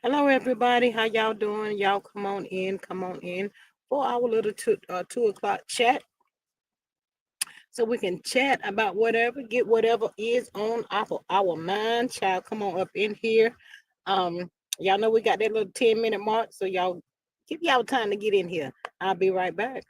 Hello, everybody. How y'all doing? Y'all come on in. Come on in for our little 2 o'clock chat, so we can chat about whatever, get whatever is on our mind. Child, come on up in here. Um, y'all know we got that little 10-minute mark, so y'all give y'all time to get in here. I'll be right back.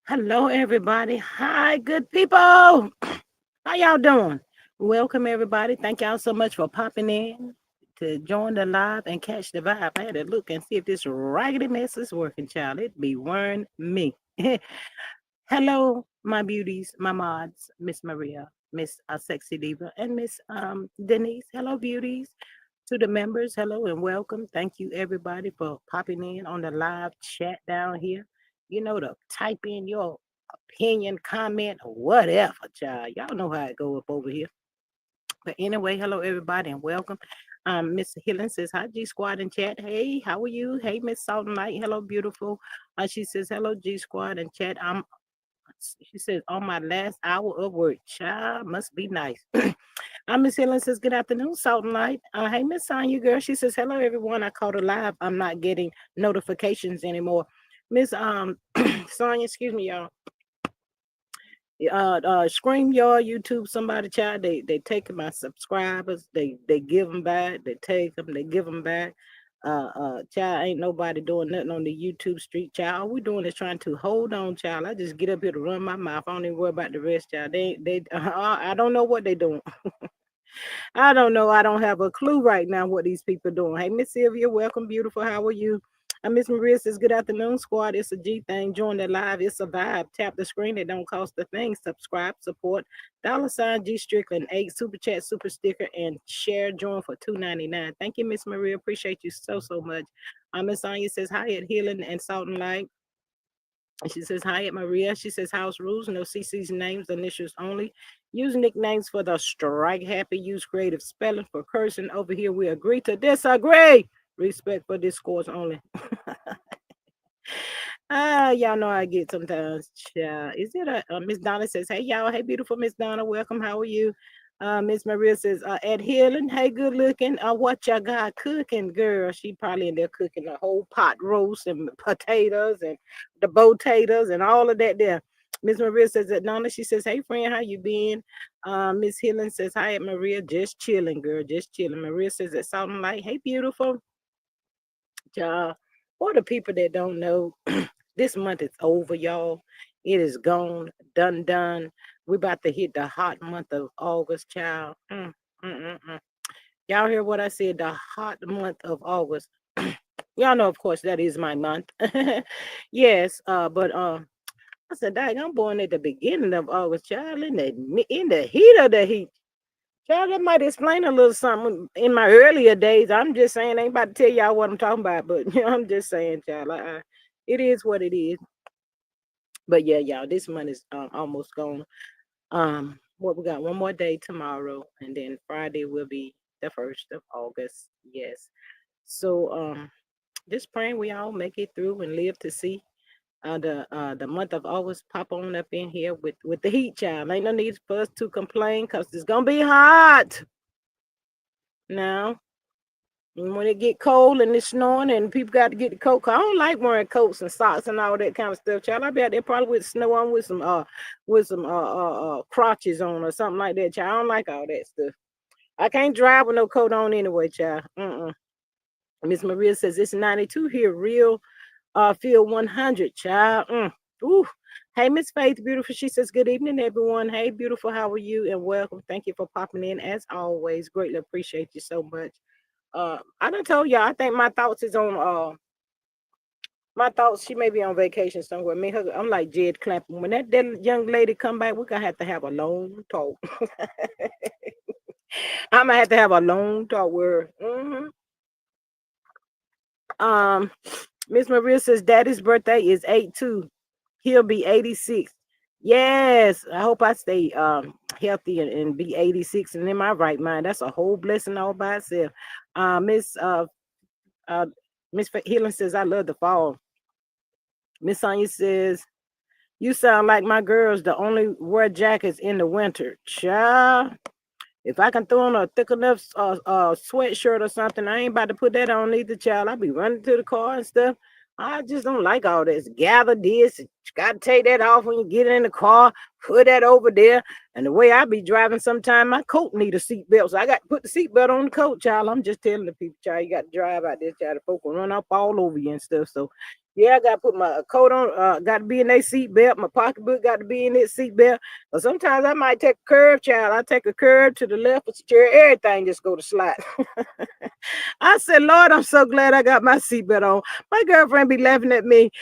Hello, everybody. Hi, good people. How y'all doing? Welcome, everybody. Thank y'all so much for popping in to join the live and catch the vibe. I had to look and see if this raggedy mess is working, child. It be worrying me. Hello, my beauties, my mods, Miss Maria, Miss Sexy Diva, and Miss Denise. Hello, beauties. To the members, hello and welcome. Thank you, everybody, for popping in on the live chat down here. You know, to type in your opinion, comment, or whatever, child. Y'all know how it go up over here. But anyway, hello, everybody, and welcome. Miss Hillen says, hi, G Squad in chat. Hey, how are you? Hey, Miss Salt and Light. Hello, beautiful. She says, hello, G Squad in chat. She says, on my last hour of work, child, must be nice. Miss Helen says, good afternoon, Salt and Light. Hey, Miss Sonya, girl. She says, hello, everyone. I called her live. I'm not getting notifications anymore. Miss Sonya, excuse me, y'all. Scream y'all, YouTube, somebody, child. They take my subscribers. They give them back. They take them. They give them back. Child, ain't nobody doing nothing on the YouTube street, child. All we doing is trying to hold on, child. I just get up here to run my mouth. I don't even worry about the rest, child. I don't know what they doing. I don't know. I don't have a clue right now what these people doing. Hey, Miss Sylvia, welcome, beautiful. How are you? Miss Maria says, good afternoon, squad. It's a G thing. Join the live. It's a vibe. Tap the screen. It don't cost a thing. Subscribe, support. $ G Strickland 8 super chat, super sticker, and share. Join for $2.99. Thank you, Miss Maria. Appreciate you so much. Miss Anya says, hi at Healing and Salt and Light. She says, hi at Maria. She says, house rules, no CC's names, initials only. Use nicknames for the strike happy. Use creative spelling for cursing. Over here, we agree to disagree. Respect for discourse only. Y'all know I get sometimes. Is it a Miss Donna says, hey, y'all. Hey, beautiful Miss Donna. Welcome. How are you? Miss Maria says, at Healing, hey, good looking. What y'all got cooking, girl? She probably in there cooking a whole pot roast and potatoes and the potatoes and all of that there. Miss Maria says at Donna, she says, hey, friend, how you been? Miss Healing says, hi, at Maria, just chilling, girl, just chilling. Maria says at Salt and Light, hey, beautiful. Y'all, for the people that don't know, this month is over, y'all. It is gone, done. We're about to hit the hot month of August, child. Y'all hear what I said? The hot month of August. Y'all know, of course, that is my month. Yes, but I said, dang, I'm born at the beginning of August, child, in the heat of the heat. Child, that might explain a little something in my earlier days. I'm just saying, I ain't about to tell y'all what I'm talking about, but I'm just saying, child, it is what it is. But yeah, y'all, this month is almost gone. What we got? One more day tomorrow, and then Friday will be the 1st of August. Yes. So just praying we all make it through and live to see the month of August pop on up in here with the heat, child. Ain't no need for us to complain because it's gonna be hot now. And when it get cold and it's snowing and people got to get the coat, 'cause I don't like wearing coats and socks and all that kind of stuff, child. I be out there probably with snow on with some crotches on or something like that, child. I don't like all that stuff. I can't drive with no coat on anyway, child. Miss Maria says it's 92 here, real feel 100, child. Ooh. Hey, Miss Faith, beautiful. She says, good evening, everyone. Hey, beautiful. How are you? And welcome. Thank you for popping in as always. Greatly appreciate you so much. I done told y'all, I think my thoughts is on my thoughts, she may be on vacation somewhere. Me, her, I'm like Jed Clampton. When that young lady come back, we're gonna have to have a long talk. I'm gonna have to have a long talk with her. Um, Miss Maria says daddy's birthday is 8/2. He'll be 86. Yes, I hope I stay healthy and be 86 and in my right mind. That's a whole blessing all by itself. Uh Miss uh uh Miss Healing says I love the fall. Miss Sonia says you sound like my girls the only wear jackets in the winter. Child, if I can throw on a thick enough sweatshirt or something, I ain't about to put that on either, child. I be running to the car and stuff. I just don't like all this. Gather this. You got to take that off when you get in the car. Put that over there. And the way I be driving, sometimes my coat need a seatbelt. So I got to put the seatbelt on the coat, child. I'm just telling the people, child, you got to drive out there, child. The folk will run up all over you and stuff. So, Yeah, I gotta put my coat on. Got to be in their seat belt. My pocketbook got to be in its seat belt. But sometimes I might take a curve, child. I take a curve to the left of the chair. Everything just go to slide. I said, Lord, I'm so glad I got my seatbelt on. My girlfriend be laughing at me.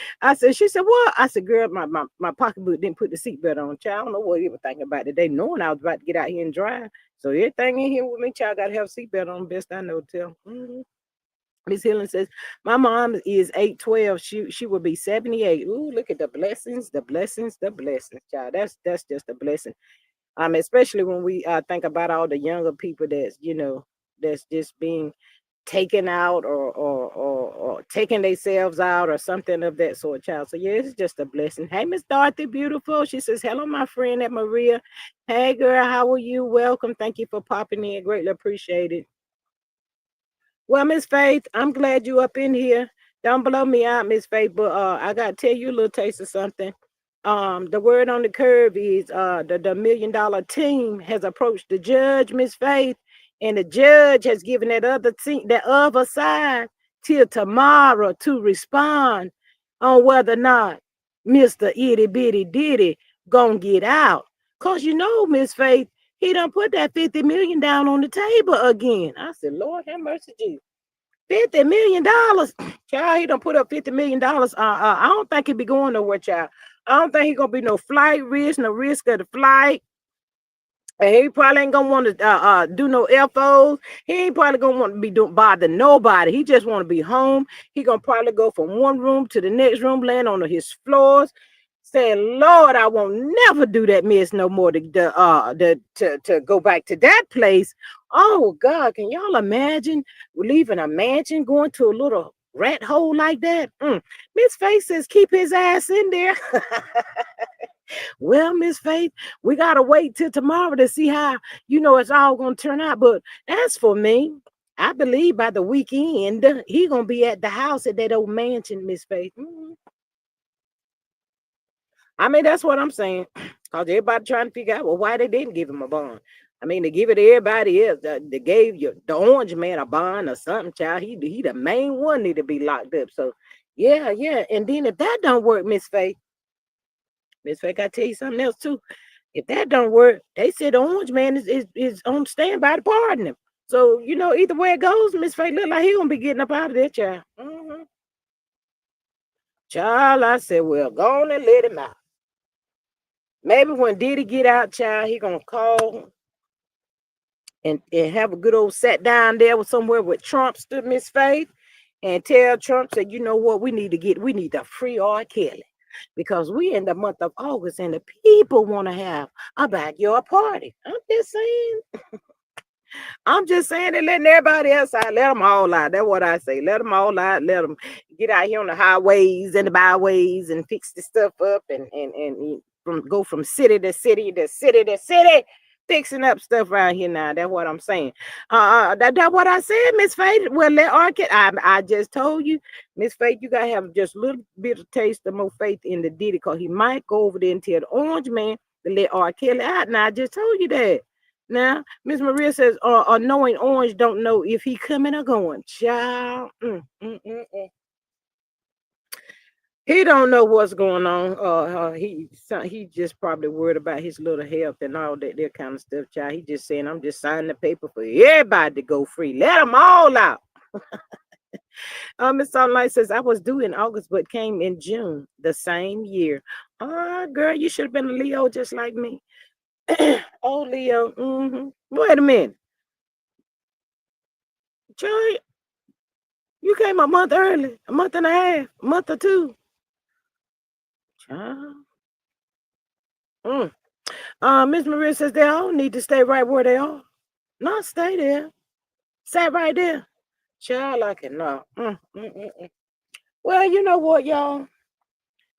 She said, what? I said, girl, my pocketbook didn't put the seatbelt on. Child, I don't know what you were thinking about today, knowing I was about to get out here and drive. So everything in here with me, child, got to have a seatbelt on. Best I know, tell. Miss Helen says, my mom is 812. She will be 78. Ooh, look at the blessings, the blessings, the blessings, child. That's just a blessing. Especially when we think about all the younger people that's just being taken out or taking themselves out or something of that sort, child. So yeah, it's just a blessing. Hey, Miss Dorothy, beautiful. She says, hello, my friend at Maria. Hey girl, how are you? Welcome. Thank you for popping in. Greatly appreciated. Well, Miss Faith, I'm glad you up in here. Don't blow me out, Miss Faith, but I gotta tell you a little taste of something. The word on the curve is the $1 million team has approached the judge, Miss Faith, and the judge has given that other team, that other side, till tomorrow to respond on whether or not Mr. Itty Bitty Diddy gonna get out. Cause Miss Faith, he done put that 50 million down on the table again. I said, Lord have mercy, Jesus. $50 million. Child, he done put up $50 million. I don't think he be going nowhere, child. I don't think he gonna be no flight risk, no risk of the flight. And he probably ain't gonna want to do no FOs. He ain't probably gonna want to be doing bother nobody. He just want to be home. He gonna probably go from one room to the next room, land on his floors, saying, Lord, I won't never do that mess no more to go back to that place. Oh God, can y'all imagine leaving a mansion, going to a little rat hole like that? Miss Faith says keep his ass in there. Well, Miss Faith, we gotta wait till tomorrow to see how it's all gonna turn out. But as for me, I believe by the weekend he gonna be at the house at that old mansion, Miss Faith. I mean, that's what I'm saying. Cause everybody trying to figure out why they didn't give him a bond. I mean, they give it to everybody else. They gave the orange man a bond or something, child. He the main one need to be locked up. So yeah, yeah. And then if that don't work, Miss Faith, I tell you something else too. If that don't work, they said the orange man is on standby to pardon him. So either way it goes, Miss Faith look like he gonna be getting up out of there, child. Child, I said, well, go on and let him out. Maybe when Diddy get out, child, he gonna call and have a good old sat down there with somewhere with Trump stood, Miss Faith, and tell Trump said, you know what, we need to free R. Kelly. Because we in the month of August and the people want to have a backyard party. I'm just saying and letting everybody else out. Let them all out. That's what I say. Let them all out. Let them get out here on the highways and the byways and fix the stuff up and go from city to city to city to city, fixing up stuff around here now. That's what I'm saying. That's what I said, Miss Faith. Well, let Arcade. I just told you, Miss Faith, you gotta have just a little bit of taste of more faith in the Diddy, because he might go over there and tell the orange man to let R. Kelly out. Now I just told you that. Now, Miss Maria says, knowing Orange don't know if he coming or going. Child, he don't know what's going on. He just probably worried about his little health and all that kind of stuff. Child, he just saying, I'm just signing the paper for everybody to go free. Let them all out. Miss Sunlight says, I was due in August, but came in June the same year. Girl, you should have been a Leo just like me. Oh, Leo. Wait a minute. Joy, you came a month early, a month and a half, a month or two. Child. Miss Maria says they all need to stay right where they are. Not stay there. Stay right there. Child, I cannot. Well, you know what, y'all?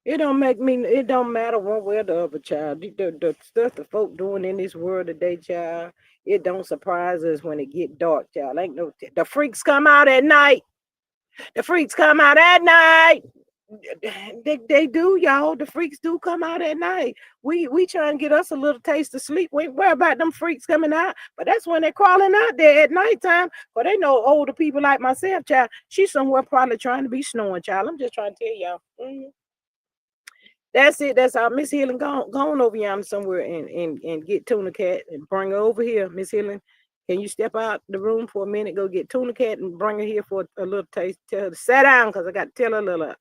It don't matter one way or the other, child. The stuff the folk doing in this world today, child, it don't surprise us when it get dark, child. The freaks come out at night. The freaks come out at night. They do, y'all. The freaks do come out at night. We try and get us a little taste of sleep. We ain't worry about them freaks coming out, but that's when they're crawling out there at nighttime. But they know older people like myself, child. She's somewhere probably trying to be snoring, child. I'm just trying to tell y'all. That's it. That's all. Miss Healing, go on over yonder somewhere and get Tuna Cat and bring her over here. Miss Healing, can you step out the room for a minute? Go get Tuna Cat and bring her here for a little taste. Tell her to sit down because I got to tell her a little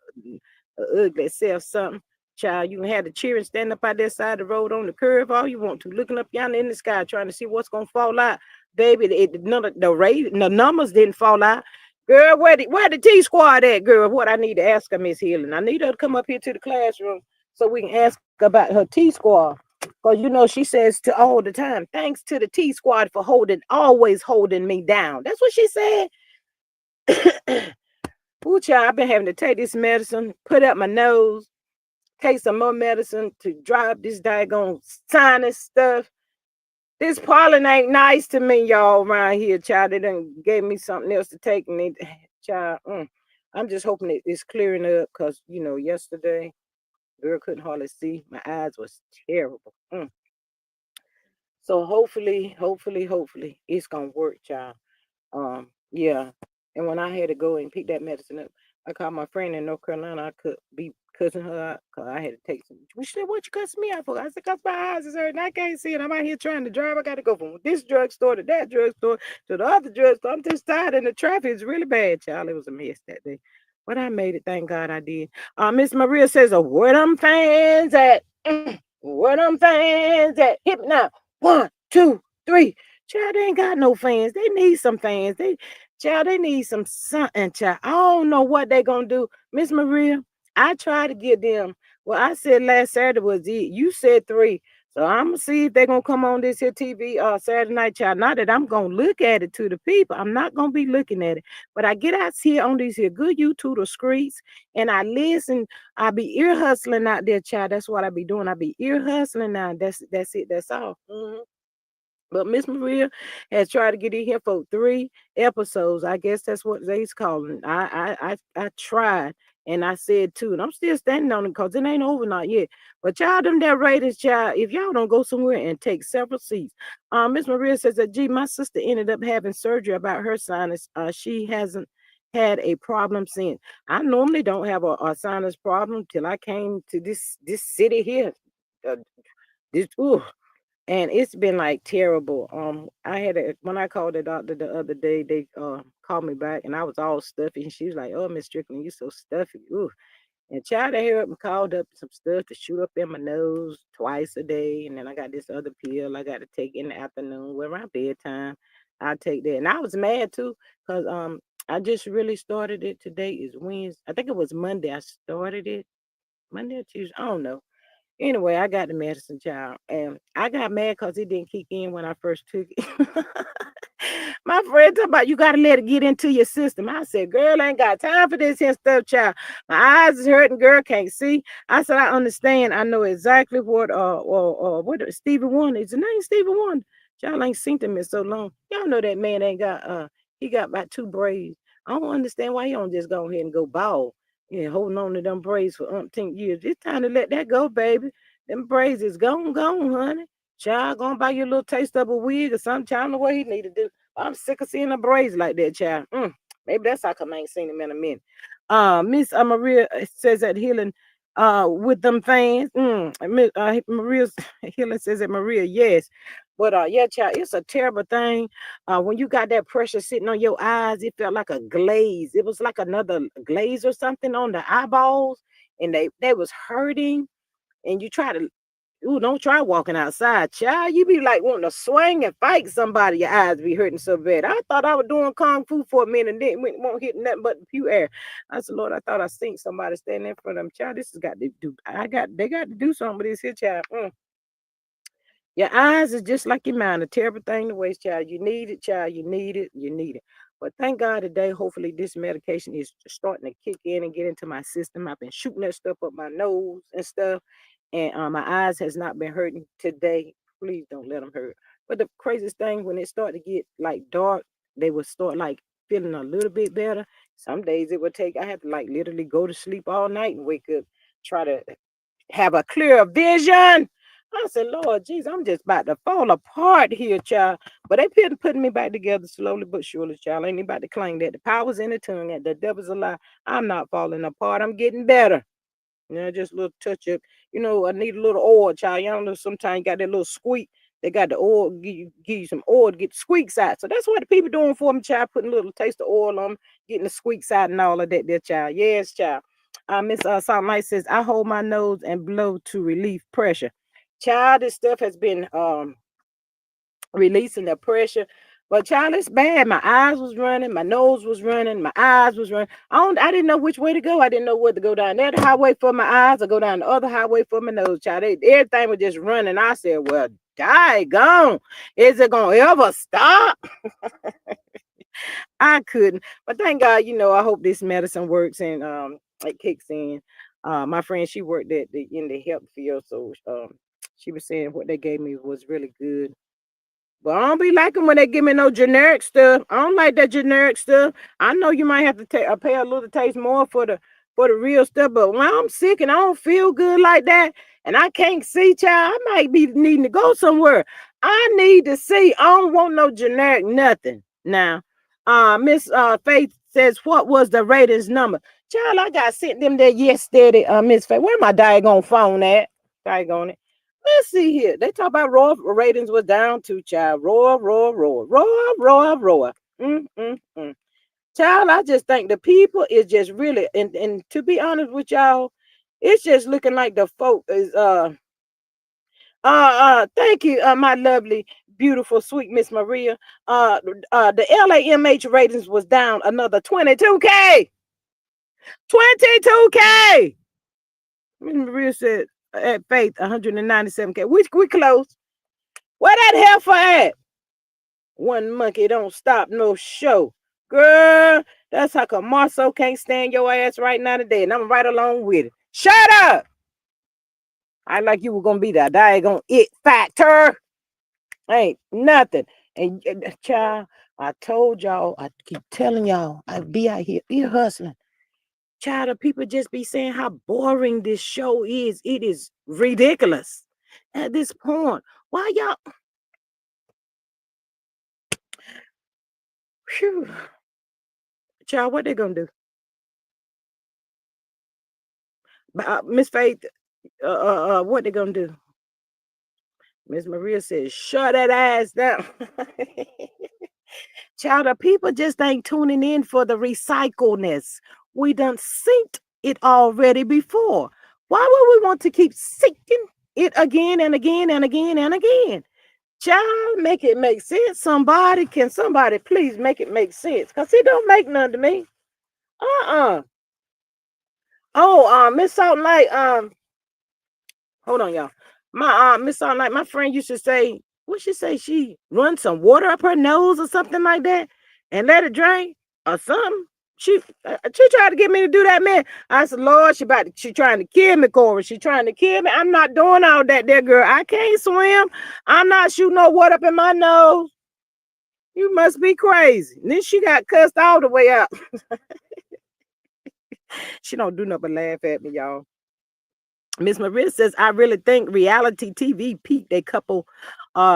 ugly self something. Child, you can have the children stand up out there side of the road on the curve all you want to, looking up yonder in the sky, trying to see what's gonna fall out. Baby, none of the numbers didn't fall out. Girl, where the T squad at, girl? What I need to ask her, Miss Healing. I need her to come up here to the classroom so we can ask about her T squad. Because you know, she says to all the time, thanks to the T squad for always holding me down. That's what she said. Ooh, child, I've been having to take this medicine, put up my nose, take some more medicine to dry up this daggone sinus stuff. This pollen ain't nice to me, y'all, around here, child. They done gave me something else to take, and it, child, I'm just hoping it's clearing up because, you know, yesterday, girl couldn't hardly see. My eyes was terrible. So hopefully, it's gonna work, child. Yeah. And when I had to go and pick that medicine up, I called my friend in North Carolina. I could be cussing her out because I had to take some. She said, "What you cussing me out for?" I said, "Cause my eyes is hurting. I can't see it. I'm out here trying to drive. I got to go from this drugstore to that drugstore to the other drugstore. I'm just tired, and the traffic is really bad, child. It was a mess that day, but I made it. Thank God I did." Miss Maria says, "Where them fans at? Where them fans at? Hit me now. One, two, three." Child, they ain't got no fans. They need some fans. Child, they need some something, child. I don't know what they gonna do. Miss Maria, I tried to get them. Well, I said last Saturday was it. You said three. So I'm gonna see if they're gonna come on this here TV Saturday night, child. Not that I'm gonna look at it to the people. I'm not gonna be looking at it. But I get out here on these here good YouTube streets and I listen. I be ear hustling out there, child. That's what I be doing. I be ear hustling now. That's it. That's all. But Miss Maria has tried to get in here for 3 episodes. I guess that's what they's calling. I tried and I said too, and I'm still standing on it because it ain't over not yet. But y'all, them that ratings, child, if y'all don't go somewhere and take several seats. Miss Maria says that gee, my sister ended up having surgery about her sinus. She hasn't had a problem since. I normally don't have a sinus problem till I came to this city here. Uh, this ooh, and it's been like terrible. When I called the doctor the other day, they called me back and I was all stuffy. And she was like, "Oh, Miss Strickland, you so stuffy." Ooh. And child, they heard me called up some stuff to shoot up in my nose twice a day. And then I got this other pill I got to take in the afternoon. Well, around bedtime, I take that. And I was mad too, because I just really started it. Today is Wednesday. I think it was Monday I started it. Monday or Tuesday. I don't know. Anyway, I got the medicine, child, and I got mad because it didn't kick in when I first took it. My friend talking about you gotta let it get into your system. I said, girl, I ain't got time for this here stuff, child. My eyes is hurting, girl, can't see. I said, I understand. I know exactly what Stevie Wonder is. The name Stevie Wonder. Y'all ain't seen him in so long. Y'all know that man ain't got he got about 2 braids. I don't understand why he don't just go ahead and go bald. Yeah, holding on to them braids for umpteen years. It's time to let that go, baby. Them braids is gone, honey. Child, go and buy your little taste of a wig or something. Child, know what he need to do. I'm sick of seeing the braids like that, child. Maybe that's how come I ain't seen him in a minute. Miss Maria says that healing with them fans. Maria's healing says that Maria, yes. But yeah, child, it's a terrible thing. When you got that pressure sitting on your eyes, it felt like a glaze. It was like another glaze or something on the eyeballs, and they was hurting. And you try to ooh, don't try walking outside, child. You be like wanting to swing and fight somebody. Your eyes be hurting so bad. I thought I was doing kung fu for a minute and then won't hit nothing but the pew air. I said, Lord, I thought I seen somebody standing in front of them. Child, this has got to do. They got to do something with this here, child. Your eyes is just like your mind, a terrible thing to waste, child. You need it, child. You need it. You need it. But thank God today, hopefully this medication is starting to kick in and get into my system. I've been shooting that stuff up my nose and stuff, and my eyes has not been hurting today. Please don't let them hurt. But the craziest thing, when it start to get like dark, they will start like feeling a little bit better. Some days it would take, I had to like literally go to sleep all night and wake up, try to have a clear vision. I said, Lord Jesus, I'm just about to fall apart here, child. But they putting me back together slowly but surely, child. Ain't anybody to claim that the power's in the tongue and the devil's a lie. I'm not falling apart. I'm getting better. Just a little touch up. I need a little oil, child. Y'all know sometimes you got that little squeak. They got the oil, give you some oil to get the squeaks out. So that's what the people doing for me, child. Putting a little taste of oil on them, getting the squeaks out and all of that there, child. Yes, child. Miss Salt Light says, I hold my nose and blow to relieve pressure. Child, this stuff has been releasing the pressure. But child, it's bad. My eyes was running, my nose was running, my eyes was running. I didn't know which way to go. I didn't know whether to go down that highway for my eyes or go down the other highway for my nose. Child, everything was just running. I said, well, daggone, is it gonna ever stop? I couldn't. But thank God, I hope this medicine works and it kicks in. My friend, she worked in the health field, so she was saying what they gave me was really good. But I don't be liking when they give me no generic stuff. I don't like that generic stuff. I know you might have to pay a little taste more for the real stuff. But when I'm sick and I don't feel good like that, and I can't see, child, I might be needing to go somewhere. I need to see. I don't want no generic nothing. Now, Miss Faith says, what was the ratings number? Child, I got sent them there yesterday. Miss Faith, where my daggone phone at? Daggone it. Let's see here. They talk about Raw ratings was down too, child. Roar, roar, roar, roar, roar, roar. Child, I just think the people is just really, and to be honest with y'all, it's just looking like the folk is thank you, my lovely, beautiful, sweet Miss Maria. The LAMH ratings was down another 22K. 22K. Miss Maria said at Faith 197K. We close. Where that heifer at? One monkey don't stop no show. Girl, that's how come Marceau can't stand your ass right now today, and I'm right along with it. Shut up! I like you were gonna be that daggone it factor. Ain't nothing. And child, I told y'all, I keep telling y'all, I be out here hustling. Child, the people just be saying how boring this show is. It is ridiculous at this point. Why y'all? Whew. Child, what they gonna do? Miss Faith, what they gonna do? Miss Maria says, shut that ass down. Child, the people just ain't tuning in for the recycleness. We done synced it already before. Why would we want to keep syncing it again and again and again and again? Child, make it make sense. Can somebody please make it make sense? Because it don't make none to me. Oh, Miss Salt Light, hold on, y'all. My Miss Salt Light, my friend used to say, what she say? She run some water up her nose or something like that and let it drain or something. She tried to get me to do that, man. I said, Lord, she trying to kill me, Corey. She trying to kill me. I'm not doing all that there, girl. I can't swim. I'm not shooting no water up in my nose. You must be crazy. And then she got cussed all the way out. She don't do nothing but laugh at me, y'all. Miss Maria says, I really think reality TV peaked a couple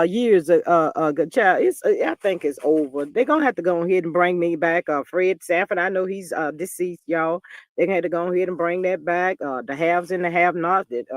years ago. Child, I think it's over. They're gonna have to go ahead and bring me back. Fred Sanford, I know he's deceased, y'all. They're gonna have to go ahead and bring that back. The haves and the have-nots that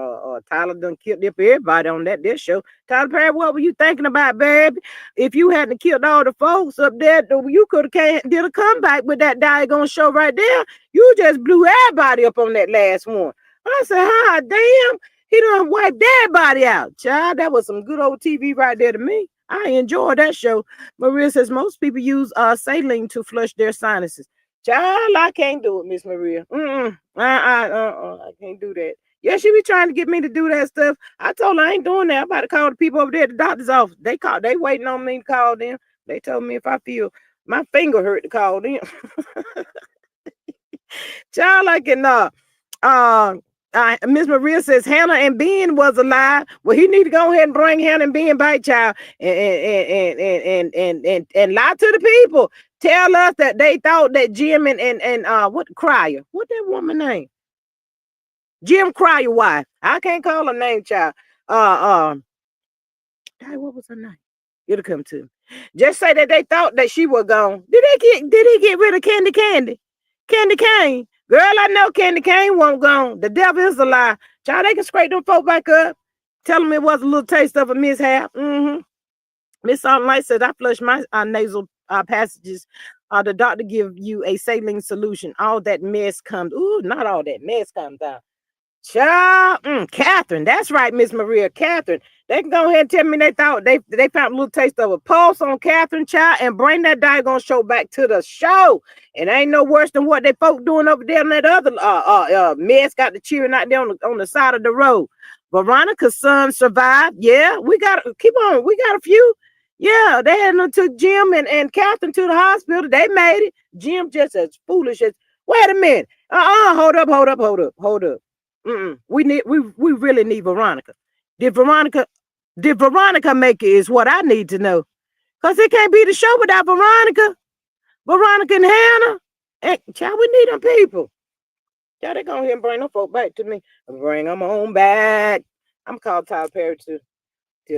Tyler done killed up everybody on this show. Tyler Perry, what were you thinking about, baby? If you hadn't killed all the folks up there, you could have did a comeback with that daggone show right there. You just blew everybody up on that last one. I said, hi, damn, he done wiped everybody out. Child, that was some good old TV right there to me. I enjoyed that show. Maria says, most people use saline to flush their sinuses. Child, I can't do it, Miss Maria. I can't do that. Yeah, she be trying to get me to do that stuff. I told her I ain't doing that. I'm about to call the people over there at the doctor's office. They waiting on me to call them. They told me if I feel my finger hurt to call them. Child, I can Miss Maria says Hannah and Ben was alive. Well, he need to go ahead and bring Hannah and Ben back, child, and lie to the people. tell us that they thought that Jim and what Cryer, what that woman name? Jim Cryer wife. I can't call her name, child. What was her name? It'll come to me. Just say that they thought that she was gone. Did he get rid of Candy Cane? Girl, I know Candy Cane won't gone. The devil is a lie. Child, they can scrape them folk back up. Tell them it was a little taste of a mishap. Miss Light said, I flushed my nasal passages. The doctor give you a saline solution. All that mess comes. Ooh, not all that mess comes out. Child, Catherine, that's right, Miss Maria, Catherine. They can go ahead and tell me they thought they found a little taste of a pulse on Catherine, child, and bring that daggone show back to the show. And ain't no worse than what they folk doing over there on that other mess got the cheering out there on the side of the road. Veronica's son survived. Yeah, we got keep on. We got a few. Yeah, they had took Jim and Catherine to the hospital. They made it. Jim just as foolish as. Wait a minute. Hold up. We really need Veronica. Did Veronica make it is what I need to know. Because it can't be the show without Veronica. Veronica and Hannah. And child, we need them people. Child, they go ahead and bring them folk back to me. Bring them on back. I'm called Tyler Perry too.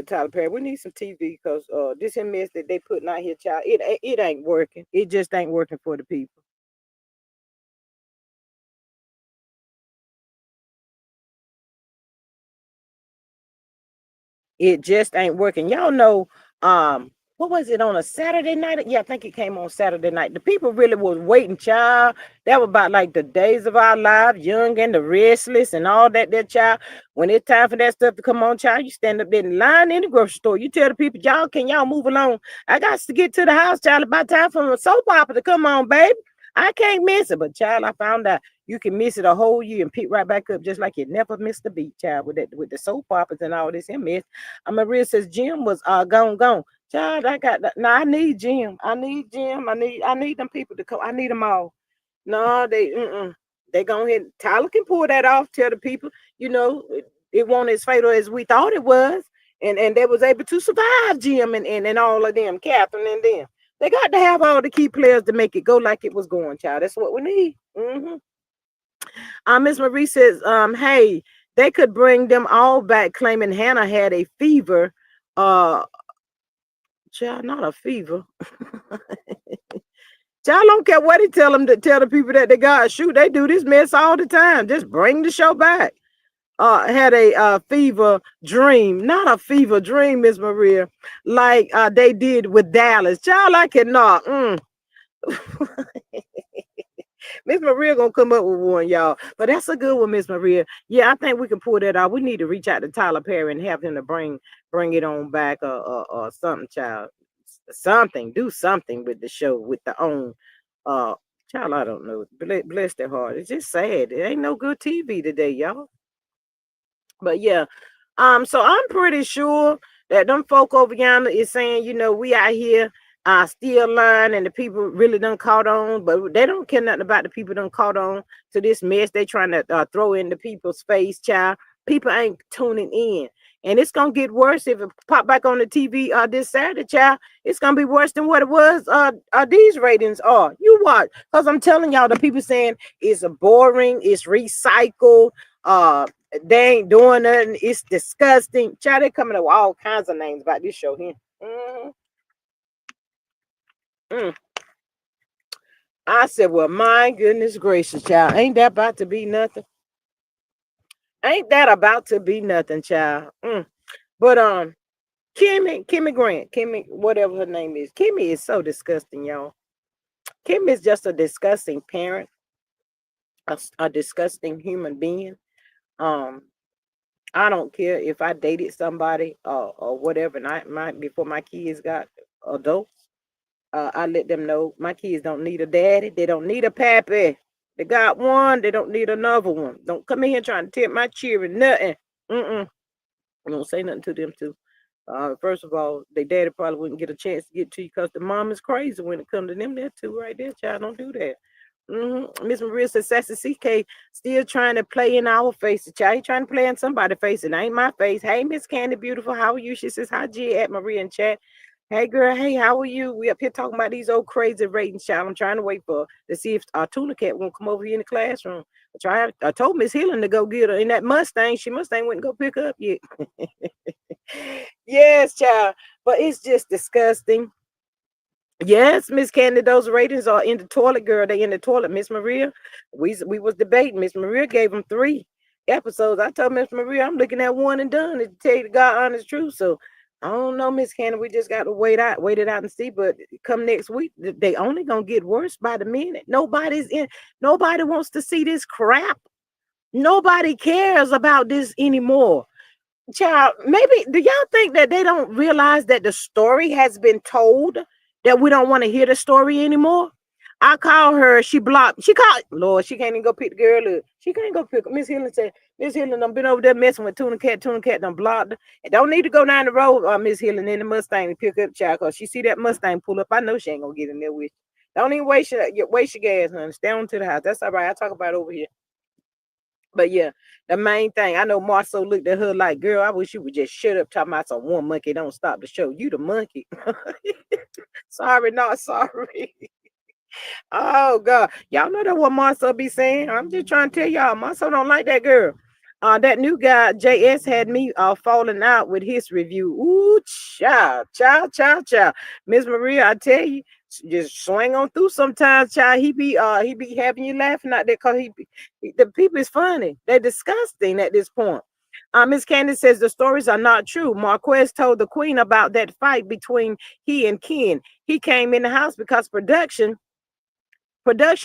Tyler Perry. We need some TV because this mess that they putting out here, child, it ain't working. It just ain't working for the people. It just ain't working. Y'all know, what was it on a Saturday night? Yeah, I think it came on Saturday night. The people really was waiting, child. That was about like the days of our lives, Young and the Restless and all that child. When it's time for that stuff to come on, child, you stand up there in line in the grocery store. You tell the people, y'all move along? I got to get to the house, child. About time for a soap opera to come on, baby. I can't miss it. But child, I found out you can miss it a whole year and pick right back up just like you never missed a beat, child, with the soap operas and all this mess. Maria says Jim was gone. Child, I got that. Now I need Jim. I need them people to come. I need them all. No, they go ahead. Tyler can pull that off. Tell the people, it wasn't as fatal as we thought it was. And they was able to survive Jim and all of them, Catherine and them. They got to have all the key players to make it go like it was going, child. That's what we need. Miss Marie says, hey, they could bring them all back claiming Hannah had a fever. Child, not a fever. Child, don't care what he tell them to tell the people that they got. Shoot, they do this mess all the time. Just bring the show back. Had a fever dream, not a fever dream, Miss Maria, like they did with Dallas. Child, I cannot. Miss Maria gonna come up with one, y'all. But that's a good one, Miss Maria. Yeah, I think we can pull that out. We need to reach out to Tyler Perry and have him to bring it on back or something, child. Something. Do something with the show, with the own child. I don't know. Bless their heart. It's just sad. It ain't no good TV today, y'all. But yeah, so I'm pretty sure that them folk over yonder is saying, we out here still lying and the people really done caught on, but they don't care nothing about the people done caught on to this mess they trying to throw in the people's face, child. People ain't tuning in. And it's gonna get worse if it pop back on the TV this Saturday, child. It's gonna be worse than what it was. These ratings are. You watch, because I'm telling y'all, the people saying it's boring, it's recycled, they ain't doing nothing, it's disgusting. Child, they coming up with all kinds of names about this show here. I said, well, my goodness gracious, child, ain't that about to be nothing? Ain't that about to be nothing, child? But Kimmy Grant, whatever her name is, Kimmy is so disgusting, y'all. Kimmy is just a disgusting parent, a disgusting human being. I don't care if I dated somebody or whatever, and before my kids got adults, I let them know my kids don't need a daddy. They don't need a pappy. They got one. They don't need another one. Don't come in here trying to tempt my children. Nothing. I don't say nothing to them too. First of all, their daddy probably wouldn't get a chance to get to you because the mom is crazy when it comes to them. There too, right there, child. Don't do that. Miss Maria says Sassy CK still trying to play in our faces. Child, he trying to play in somebody's face. It ain't my face. Hey, Miss Candy Beautiful, how are you? She says hi, G at Maria in chat. Hey girl, hey, how are you? We up here talking about these old crazy ratings, child. I'm trying to wait for to see if our Tuna Cat won't come over here in the classroom. I told Miss Hillen to go get her in that Mustang. She Mustang wouldn't go pick her up yet. Yes, child. But it's just disgusting. Yes, Miss Candy, those ratings are in the toilet, girl. They in the toilet, Miss Maria. We was debating. Miss Maria gave them 3 episodes. I told Miss Maria I'm looking at one and done. To tell you the God honest truth. So I don't know, Miss Candy. We just got to wait it out and see. But come next week, they only gonna get worse by the minute. Nobody wants to see this crap. Nobody cares about this anymore. Child, maybe do y'all think that they don't realize that the story has been told, that we don't want to hear the story anymore? I call her, she blocked, she called, Lord, she can't even go pick the girl up. She can't go pick her. Miss Hillen said, Miss Hillen done been over there messing with Tuna Cat done blocked her. And don't need to go down the road, Miss Hillen in the Mustang to pick up child, because she see that Mustang pull up. I know she ain't gonna get in there with you. Don't even waste your gas, honey. Stay on to the house. That's all right. I talk about it over here. But yeah, the main thing, I know Marceau looked at her like, girl, I wish you would just shut up talking about some one monkey don't stop the show. You the monkey. Sorry, not sorry. Oh God. Y'all know that what Marceau be saying. I'm just trying to tell y'all, Marceau don't like that girl. That new guy, JS, had me falling out with his review. Ooh, child. Miss Maria, I tell you, just swing on through sometimes, child. He be having you laughing out there because the people is funny. They're disgusting at this point. Miss Candace says the stories are not true. Marquez told the queen about that fight between he and Ken. He came in the house because production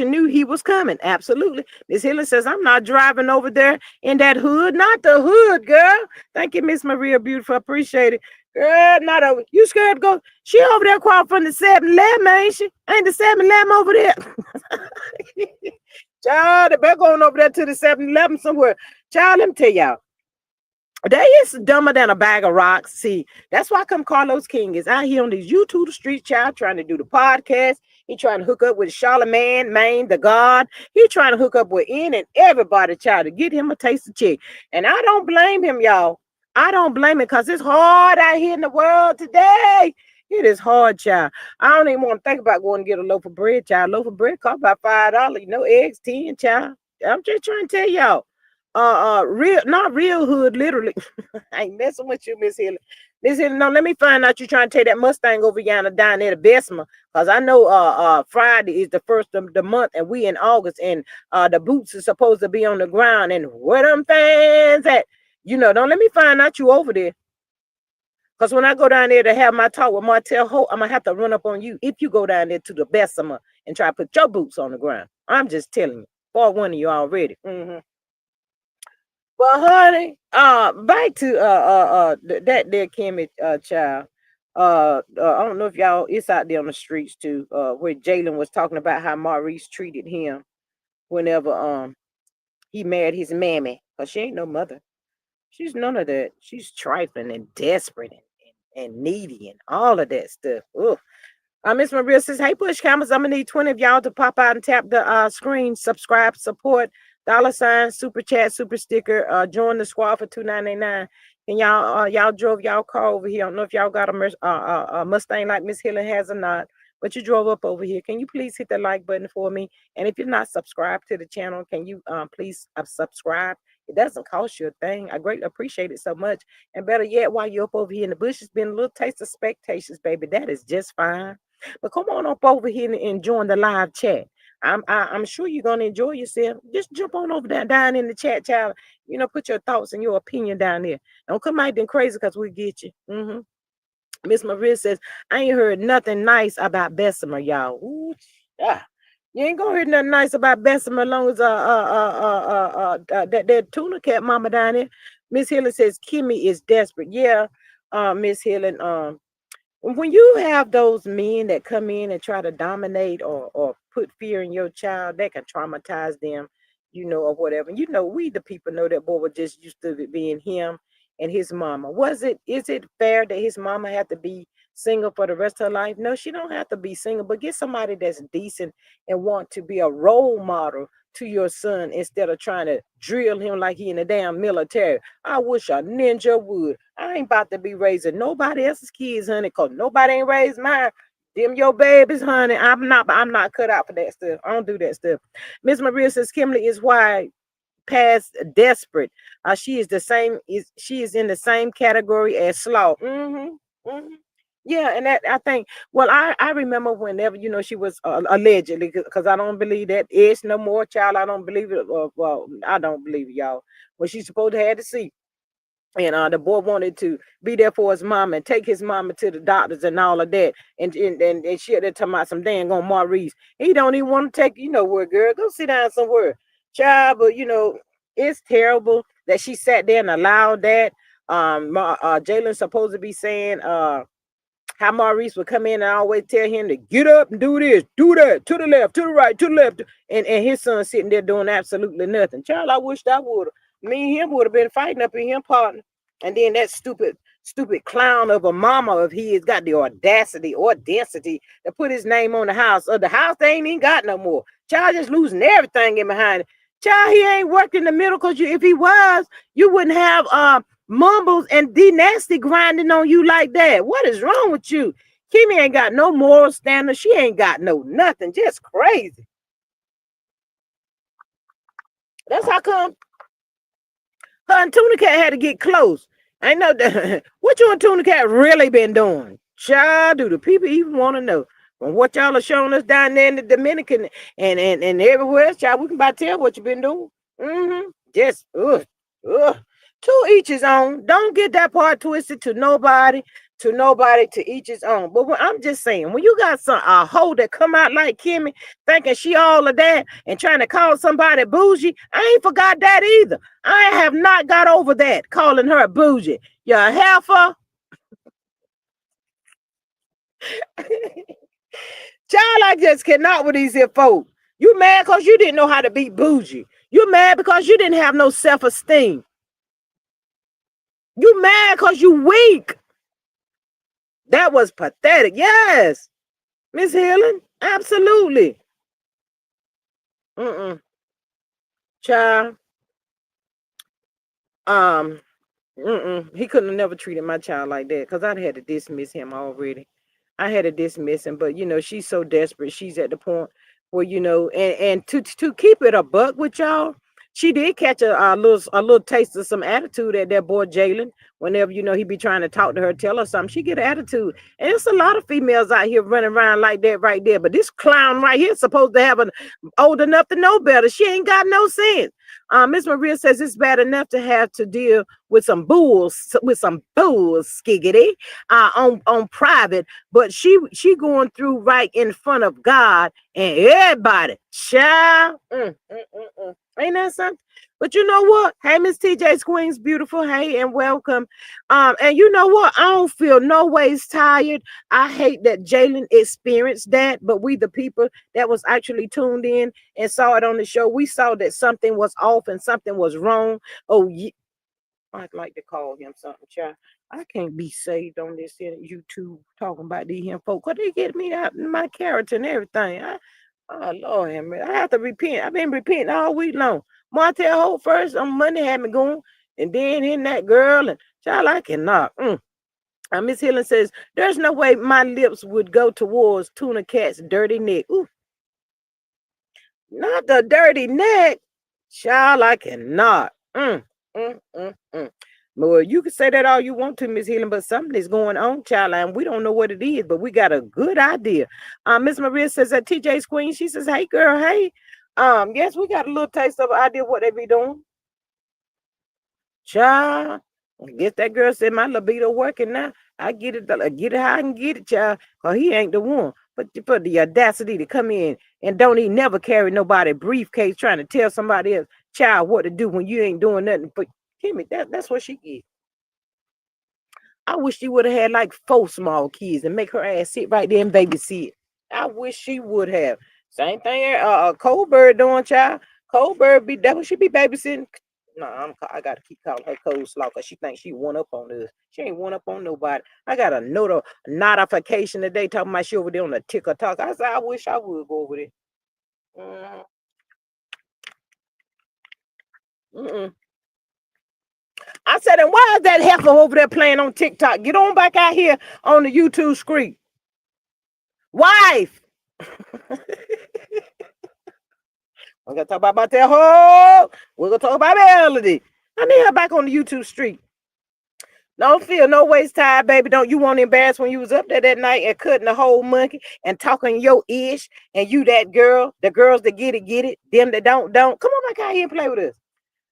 knew he was coming. Absolutely. Miss Hillen says, I'm not driving over there in that hood. Not the hood, girl. Thank you, Miss Maria. Beautiful. Appreciate it. Girl, not over. You scared to go? She over there across from the 7-Eleven, ain't she? Ain't the 7-Eleven over there? Child, they better going over there to the 7-Eleven somewhere. Child, let me tell y'all. They is dumber than a bag of rocks. See, that's why come Carlos King is out here on these YouTube the street child trying to do the podcast. He trying to hook up with Charlemagne, Maine, the God. He trying to hook up with in and everybody child to get him a taste of chick. And I don't blame him, y'all. I don't blame him because it's hard out here in the world today. It is hard, child. I don't even want to think about going to get a loaf of bread, child. A loaf of bread cost about $5. You know, eggs 10, child. I'm just trying to tell y'all real, not real hood, literally. I ain't messing with you, Miss Hill. Miss Hill, no, let me find out you trying to take that Mustang over yonder down there to Bessemer. Cause I know Friday is the first of the month and we in August and the boots are supposed to be on the ground and where them fans at? You know, don't let me find out you over there. Cause when I go down there to have my talk with Martell Holt, I'm gonna have to run up on you if you go down there to the Bessemer and try to put your boots on the ground. I'm just telling you. For one of you already. Mm-hmm. Well, honey, back to that there Kimmy child. I don't know if y'all it's out there on the streets too. Where Jalen was talking about how Maurice treated him whenever he married his mammy, cause she ain't no mother. She's none of that. She's trifling and desperate and needy and all of that stuff. Ugh. Miss Maria says, hey, Push Cameras, I'm going to need 20 of y'all to pop out and tap the screen, subscribe, support, $ super chat, super sticker, join the squad for $2.99. And y'all drove y'all car over here. I don't know if y'all got a Mustang like Miss Hillen has or not, but you drove up over here. Can you please hit the like button for me? And if you're not subscribed to the channel, can you please subscribe? It doesn't cost you a thing. I greatly appreciate it so much. And better yet, while you're up over here in the bushes, been a little taste of spectations, baby. That is just fine. But come on up over here and join the live chat. I'm sure you're gonna enjoy yourself. Just jump on over there down in the chat, child. You know, put your thoughts and your opinion down there. Don't come out then crazy because we get you. Miss Maria says, I ain't heard nothing nice about Bessemer, y'all. Ooh, you ain't gonna hear nothing nice about Bessemer as long as that Tuna Cat mama down there. Miss Hillen says Kimmy is desperate. Yeah, Miss Hillen, when you have those men that come in and try to dominate or put fear in your child, that can traumatize them, you know, or whatever. You know, we the people know that boy was just used to it being him and his mama. Is it fair that his mama had to be single for the rest of her life? No, she don't have to be single, but get somebody that's decent and want to be a role model to your son instead of trying to drill him like he in the damn military. I wish a ninja would. I ain't about to be raising nobody else's kids, honey, because nobody ain't raised mine. Them your babies, honey. I'm not cut out for that stuff. I don't do that stuff. Miss Maria says Kimberly is why past desperate. She is the same. She is in the same category as Slaw. Mm-hmm. Yeah, and that I think. Well, I remember whenever she was allegedly, because I don't believe that is no more, child. I don't believe it. Well, I don't believe it, y'all. Well, she's supposed to have the seat. And the boy wanted to be there for his mama and take his mama to the doctors and all of that. And she had talking about some dang on Maurice. He don't even want to take where, girl. Go sit down somewhere. Child, but it's terrible that she sat there and allowed that. Jalen's supposed to be saying how Maurice would come in and always tell him to get up and do this, do that, to the left, to the right, to the left. And his son sitting there doing absolutely nothing. Child, I wished I would have. Me and him would have been fighting up in him, partner. And then that stupid clown of a mama of his got the audacity to put his name on the house. Or the house they ain't even got no more. Child just losing everything in behind it. Child, he ain't worked in the middle because if he was, you wouldn't have Mumbles and D Nasty grinding on you like that. What is wrong with you? Kimmy ain't got no moral standard. She ain't got no nothing. Just crazy. That's how come her and Tuna Cat had to get close. I know that. What you and Tuna Cat really been doing? Child, do the people even want to know? From what y'all are showing us down there in the Dominican and everywhere else, child, we can about tell what you been doing. Just ugh. To each his own. Don't get that part twisted. To nobody, to each his own. But I'm just saying, when you got a hoe that come out like Kimmy, thinking she all of that and trying to call somebody bougie, I ain't forgot that either. I have not got over that, calling her bougie. You a heifer? Child, I just cannot with these here folks. You mad because you didn't know how to be bougie. You mad because you didn't have no self-esteem. You mad because you weak. That was pathetic. Yes. Miss Helen, absolutely. Child. He couldn't have never treated my child like that because I'd had to dismiss him already. I had to dismiss him, but she's so desperate. She's at the point where and to keep it a buck with y'all, she did catch a little taste of some attitude at that boy Jalen. Whenever he be trying to talk to her, tell her something, she get an attitude. And it's a lot of females out here running around like that right there. But this clown right here is supposed to have an old enough to know better. She ain't got no sense. Miss Maria says it's bad enough to have to deal with some bulls, skiggity, on private, but she going through right in front of God and everybody. Child, ain't that something? But you know what? Hey, Miss TJ Queen's beautiful. Hey, and welcome. And you know what? I don't feel no ways tired. I hate that Jalen experienced that, but we the people that was actually tuned in and saw it on the show, we saw that something was off and something was wrong. Oh, yeah. I'd like to call him something, child. I can't be saved on this YouTube talking about these him folk, because they get me out in my character and everything. Oh, Lord, I have to repent. I've been repenting all week long. Martell Holt first on Monday had me going, and then in that girl, and child, I cannot. Miss Helen says, there's no way my lips would go towards Tuna Cat's dirty neck. Ooh. Not the dirty neck. Child, I cannot. Well, you can say that all you want to, Miss Helen, but something is going on, child, and we don't know what it is, but we got a good idea. Miss Maria says that TJ's Queen, she says, hey, girl, hey. Yes, we got a little taste of an idea what they be doing. Child, I guess that girl said my libido working now. I get it how I can get it, child, because he ain't the one. But for the audacity to come in and don't even never carry nobody briefcase trying to tell somebody else, child, what to do when you ain't doing nothing. But Kimmy, that's what she get. I wish she would have had like 4 small kids and make her ass sit right there and babysit. I wish she would have. Same thing Coldbird doing, child. Coldbird that's what she be babysitting. No, I gotta keep calling her Coleslaw because she thinks she one up on us. She ain't one up on nobody. I got a notification today talking about she over there on the TikTok. I said, I wish I would go over there. Mm-mm. I said, and why is that heifer over there playing on TikTok? Get on back out here on the YouTube screen. Wife. We're gonna talk about that whole. We're gonna talk about Melody. I need her back on the YouTube street. Don't feel no waste time, baby. Don't you want to embarrass when you was up there that night and cutting the whole monkey and talking your ish and you that girl, the girls that get it, them that don't. Come on back out here and play with us.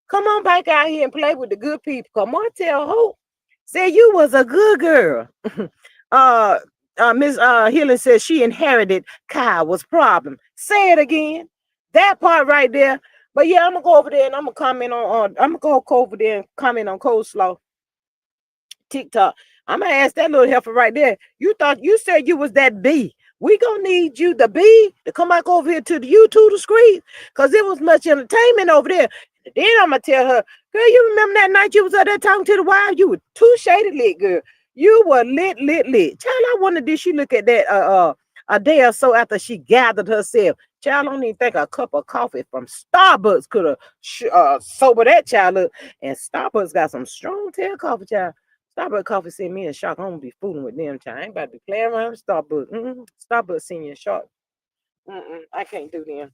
Come on back out here and play with the good people. Come on, tell Hope. Say you was a good girl. uh Miss Healing says she inherited Kyle was problem. Say it again. That part right there. But yeah, I'm gonna go over there and I'm gonna comment on I'm gonna go over there and comment on coleslaw TikTok. I'm gonna ask that little heifer right there. You thought you said you was that B. We gonna need you, the B, to come back over here to the YouTube screen, cause it was much entertainment over there. Then I'm gonna tell her, girl, you remember that night you was out there talking to the wife? You were too shady lit, girl. You were lit. Child, I wonder did she look at that a day or so after she gathered herself. Child, I don't even think a cup of coffee from Starbucks could have sober that child up. And Starbucks got some strong tail coffee, child. Starbucks coffee sent me in shock. I'm gonna be fooling with them, child. I ain't about to be playing around with Starbucks. Starbucks sent me in shock. I can't do them.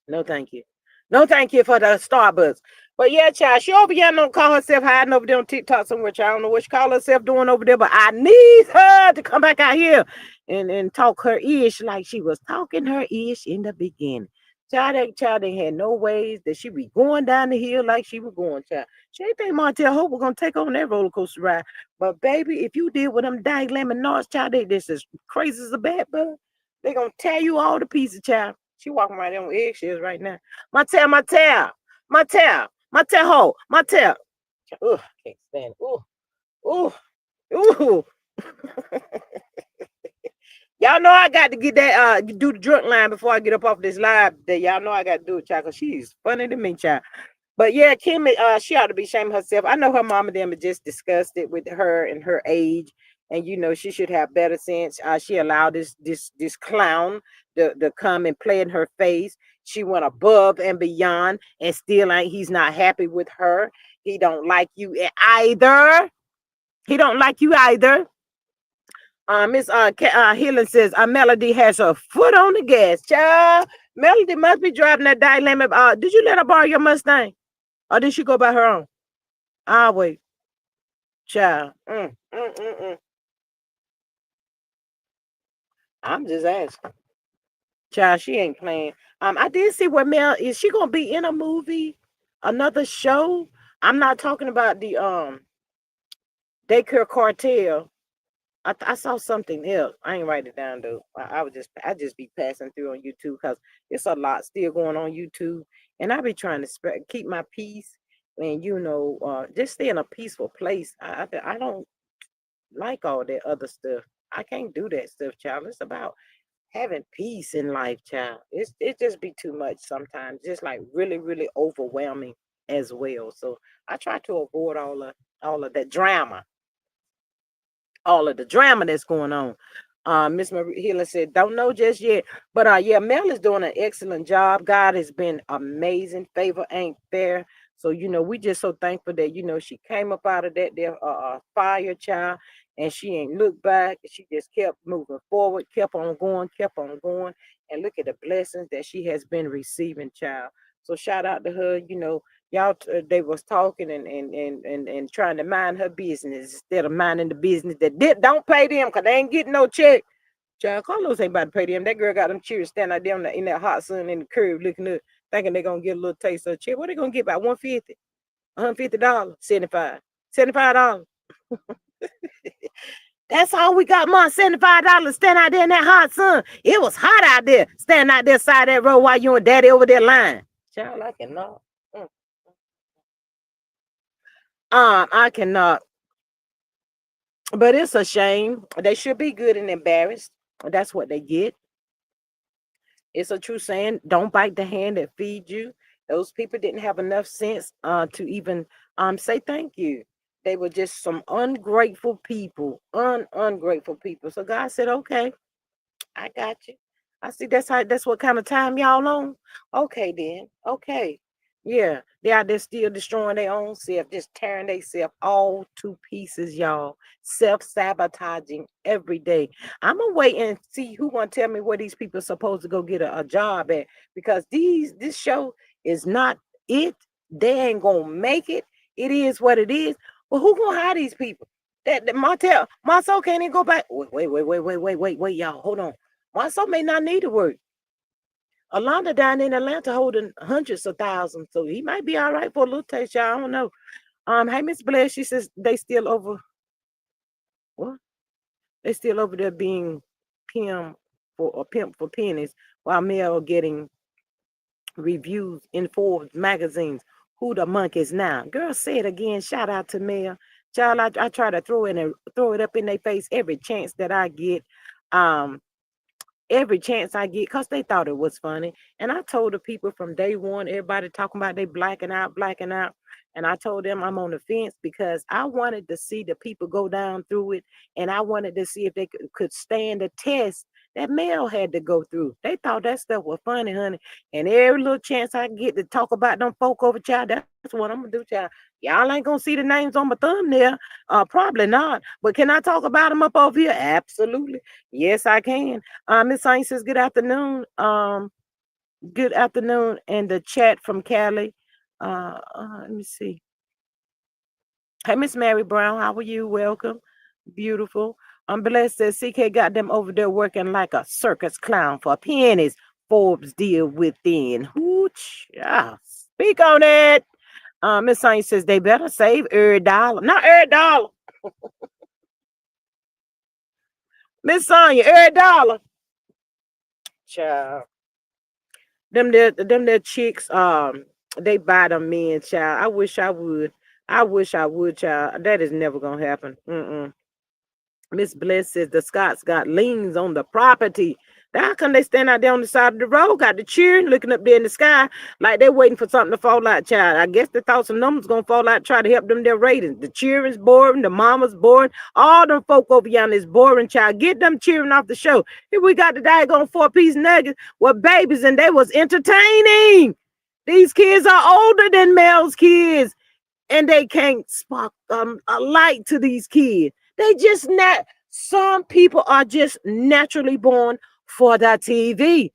No, thank you. No, thank you for the Starbucks. But yeah, child, she over here don't call herself hiding over there on TikTok somewhere. Child. I don't know what she call herself doing over there, but I need her to come back out here and talk her ish like she was talking her ish in the beginning. Child, they had no ways that she be going down the hill like she was going, child. She ain't think Montel Hope was gonna take on that roller coaster ride. But baby, if you did with them dyke lemon knots, child, they just as crazy as a bat bug. They gonna tear you all to pieces, child. She walking right there on eggshells right now. My tail, my tail. Ugh, can't stand it. Ooh, ooh. Y'all know I got to get that do the drunk line before I get up off this live today. Y'all know I got to do it, child, because she's funny to me, child. But yeah, Kim, she ought to be shaming herself. I know her mom and them are just disgusted with her and her age, and she should have better sense. She allowed this clown to come and play in her face. She went above and beyond, and still ain't. He's not happy with her. He don't like you either. He don't like you either. Miss Healing says Melody has her foot on the gas. Child, Melody must be driving that dilemma. Did you let her borrow your Mustang? Or did she go by her own? I'll wait. Child. I'm just asking. Child, she ain't playing. I did see where Mel is she gonna be in a movie, another show. I'm not talking about the daycare cartel. I saw something else. I ain't write it down though. I just be passing through on YouTube because it's a lot still going on YouTube, and I be trying to keep my peace and just stay in a peaceful place. I don't like all that other stuff. I can't do that stuff, child. It's about having peace in life, child. It just be too much sometimes. Just like really, really overwhelming as well. So I try to avoid all of that drama, all of the drama that's going on. Miss Marie Healer said, don't know just yet. But yeah, Mel is doing an excellent job. God has been amazing. Favor ain't fair. So, we just so thankful that, she came up out of that there fire, child, and she ain't looked back. She just kept moving forward, kept on going. And look at the blessings that she has been receiving, child. So shout out to her, y'all they was talking and trying to mind her business instead of minding the business that don't pay them because they ain't getting no check. Child, Carlos ain't about to pay them. That girl got them cheers standing out there in that hot sun in the curb looking up, thinking they're gonna get a little taste of a check. What they gonna get about $150, $150, $75. That's all we got, month. $75 stand out there in that hot sun. It was hot out there. Stand out there side that road while you and daddy over there lying. Child, I cannot. I cannot. But it's a shame. They should be good and embarrassed. That's what they get. It's a true saying. Don't bite the hand that feeds you. Those people didn't have enough sense to even say thank you. They were just some ungrateful people. Ungrateful people. So God said, okay, I got you. I see that's what kind of time y'all on. Okay then. Okay. Yeah, they out there still destroying their own self, just tearing themselves all to pieces, y'all. Self-sabotaging every day. I'm gonna wait and see who gonna tell me where these people are supposed to go get a job at, because this show is not it. They ain't gonna make it. It is what it is. But who gonna hire these people? That Marcel can't even go back. Wait, y'all. Hold on. Marcel may not need to work. Alonda down in Atlanta holding hundreds of thousands, so he might be all right for a little taste, y'all. I don't know. Hey, Miss Blair, she says they still over what? They still over there being pimp for a pimp for pennies, while Mel getting reviews in Forbes magazines. Who the monk is now? Girl, say it again. Shout out to Mel. Child, I try to throw it up in their face every chance that I get. Um, every chance I get, because they thought it was funny. And I told the people from day one, everybody talking about they blacking out, blacking out. And I told them I'm on the fence, because I wanted to see the people go down through it. And I wanted to see if they could stand the test that Mel had to go through. They thought that stuff was funny, honey. And every little chance I get to talk about them folk over, child, that's what I'm going to do, child. Y'all ain't going to see the names on my thumbnail. Probably not. But can I talk about them up over here? Absolutely. Yes, I can. Miss Saint says, good afternoon. Good afternoon. And the chat from Cali. Let me see. Hey, Miss Mary Brown, how are you? Welcome. Beautiful. I'm blessed that CK got them over there working like a circus clown for pennies. Forbes deal within. Hooch. Yeah. Speak on it. Miss Saint says they better save every dollar. Not every dollar. Miss Sonya, every dollar. Child. Them there chicks, they buy them men, child. I wish I would. I wish I would, child. That is never gonna happen. Miss Bliss says the Scots got liens on the property. How come they stand out there on the side of the road, got the cheering, looking up there in the sky, like they're waiting for something to fall out, child? I guess they thought some numbers gonna fall out, try to help them their ratings. The cheering's boring, the mama's boring, all them folk over yonder is boring, child. Get them cheering off the show. Here we got the daggone 4-piece nuggets with babies, and they was entertaining. These kids are older than Mel's kids, and they can't spark a light to these kids. They just not. Some people are just naturally born for the TV.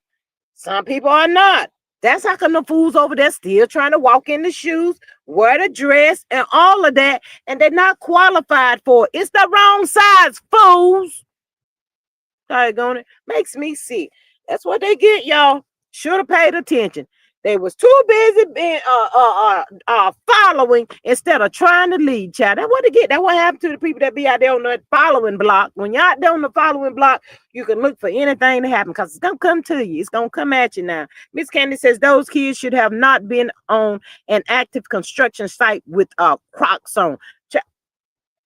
Some people are not. That's how come the fools over there still trying to walk in the shoes, wear the dress, and all of that, and they're not qualified for it. It's the wrong size, fools. Doggone it. Makes me sick. That's what they get, y'all. Should have paid attention. They was too busy being following instead of trying to lead, child. That's what they get. That's what happened to the people that be out there on the following block. When you're out there on the following block, you can look for anything to happen, because it's gonna come to you. It's gonna come at you now. Miss Candy says those kids should have not been on an active construction site with Crocs on.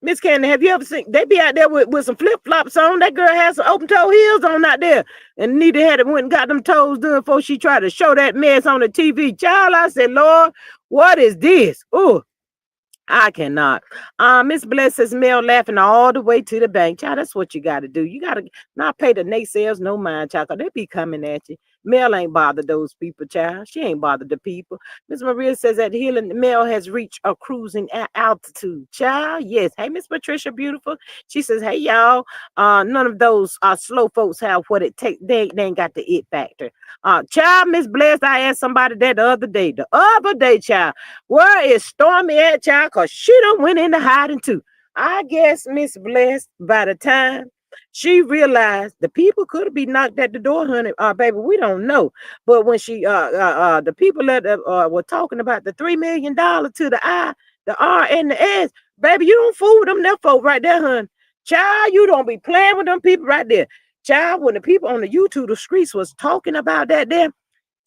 Miss Candy, have you ever seen they be out there with some flip-flops on? That girl has some open-toe heels on out there. And Nita had it went and got them toes done before she tried to show that mess on the TV. Child, I said, Lord, what is this? Oh, I cannot. Miss Bless says Mel laughing all the way to the bank. Child, that's what you got to do. You got to not pay the naysayers no mind, child, because they be coming at you. Mel ain't bothered those people, child. She ain't bothered the people. Miss Maria says that healing Mel has reached a cruising altitude. Child, yes. Hey, Miss Patricia, beautiful. She says, hey, y'all. None of those slow folks have what it takes. They ain't got the it factor. Child, Miss Blessed, I asked somebody that the other day. Child. Where is Stormy at, child? Because she done went into hiding too. I guess Miss Blessed, by the time she realized the people could be knocked at the door, honey. Baby, we don't know. But when the people that were talking about the $3 million to the I, the R, and the S, baby, you don't fool with them there folk right there, honey. Child, you don't be playing with them people right there. Child, when the people on the YouTube, the streets was talking about that there,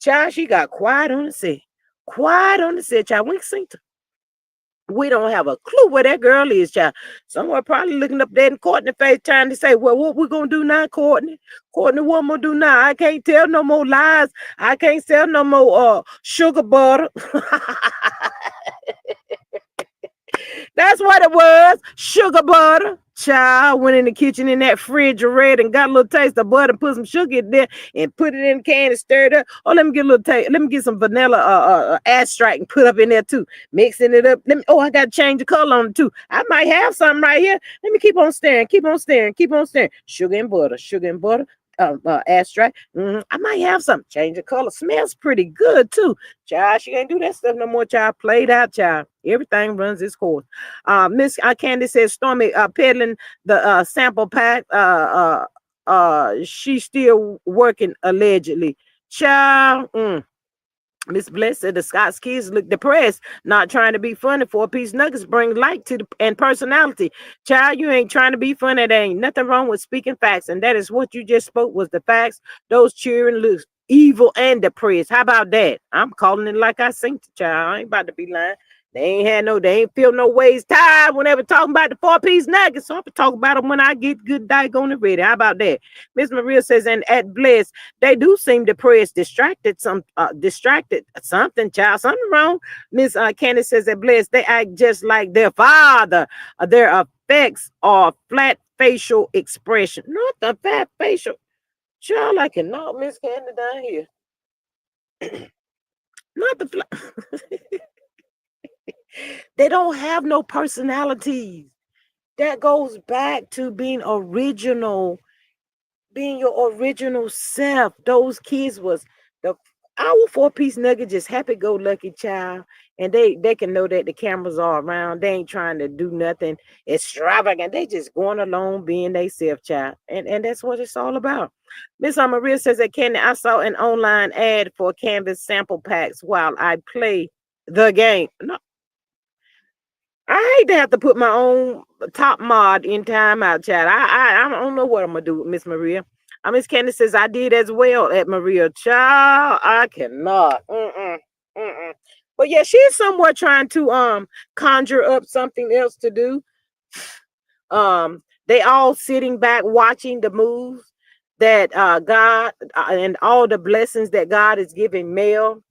child, she got quiet on the set. Quiet on the set, child. We ain't seen her. We don't have a clue where that girl is, child. Somewhere probably looking up there in Courtney face trying to say, well, what we gonna do now, Courtney? Courtney, what I'm gonna do now? I can't tell no more lies. I can't sell no more sugar butter. That's what it was. Sugar butter. Child went in the kitchen in that refrigerator and got a little taste of butter and put some sugar in there and put it in the can and stirred up. Oh, let me get a little taste. Let me get some vanilla extract and put up in there too. Mixing it up. I got to change the color on it too. I might have something right here. Let me keep on stirring, keep on stirring, keep on stirring. Sugar and butter, sugar and butter. Extract. I might have something. Change the color. Smells pretty good too. Child, she can't do that stuff no more. Child, played out. Child, everything runs its course. Miss Candy says Stormy peddling the sample pack. She's still working allegedly. Child. Miss Bliss said the Scott's kids look depressed, not trying to be funny. 4-piece nuggets bring light to and personality. Child, you ain't trying to be funny. There ain't nothing wrong with speaking facts, and that is what you just spoke was the facts. Those cheering looks evil and depressed. How about that? I'm calling it like I seen the child. I ain't about to be lying. They ain't feel no ways tired whenever talking about the 4-piece nuggets. So I'm gonna talk about them when I get good daggone it ready. How about that? Miss Maria says, and at Bliss, they do seem depressed, distracted, something, child, something wrong. Miss Candace says at Bliss, they act just like their father. Their effects are flat facial expression. Not the fat facial. Child, I cannot Miss Candace down here. Not the flat. They don't have no personalities. That goes back to being original, being your original self. Those kids was our 4-piece nugget, just happy-go-lucky child, and they can know that the cameras are around. They ain't trying to do nothing extravagant. They just going along being they self, child, and that's what it's all about. Miss Maria says that Candy, I saw an online ad for canvas sample packs while I play the game. No, I hate to have to put my own top mod in timeout, chat. I don't know what I'm gonna do with Miss Maria. Miss Candace says I did as well at Maria. Child, I cannot. But yeah, she's somewhat trying to conjure up something else to do. They all sitting back watching the moves that God and all the blessings that God is giving Mel,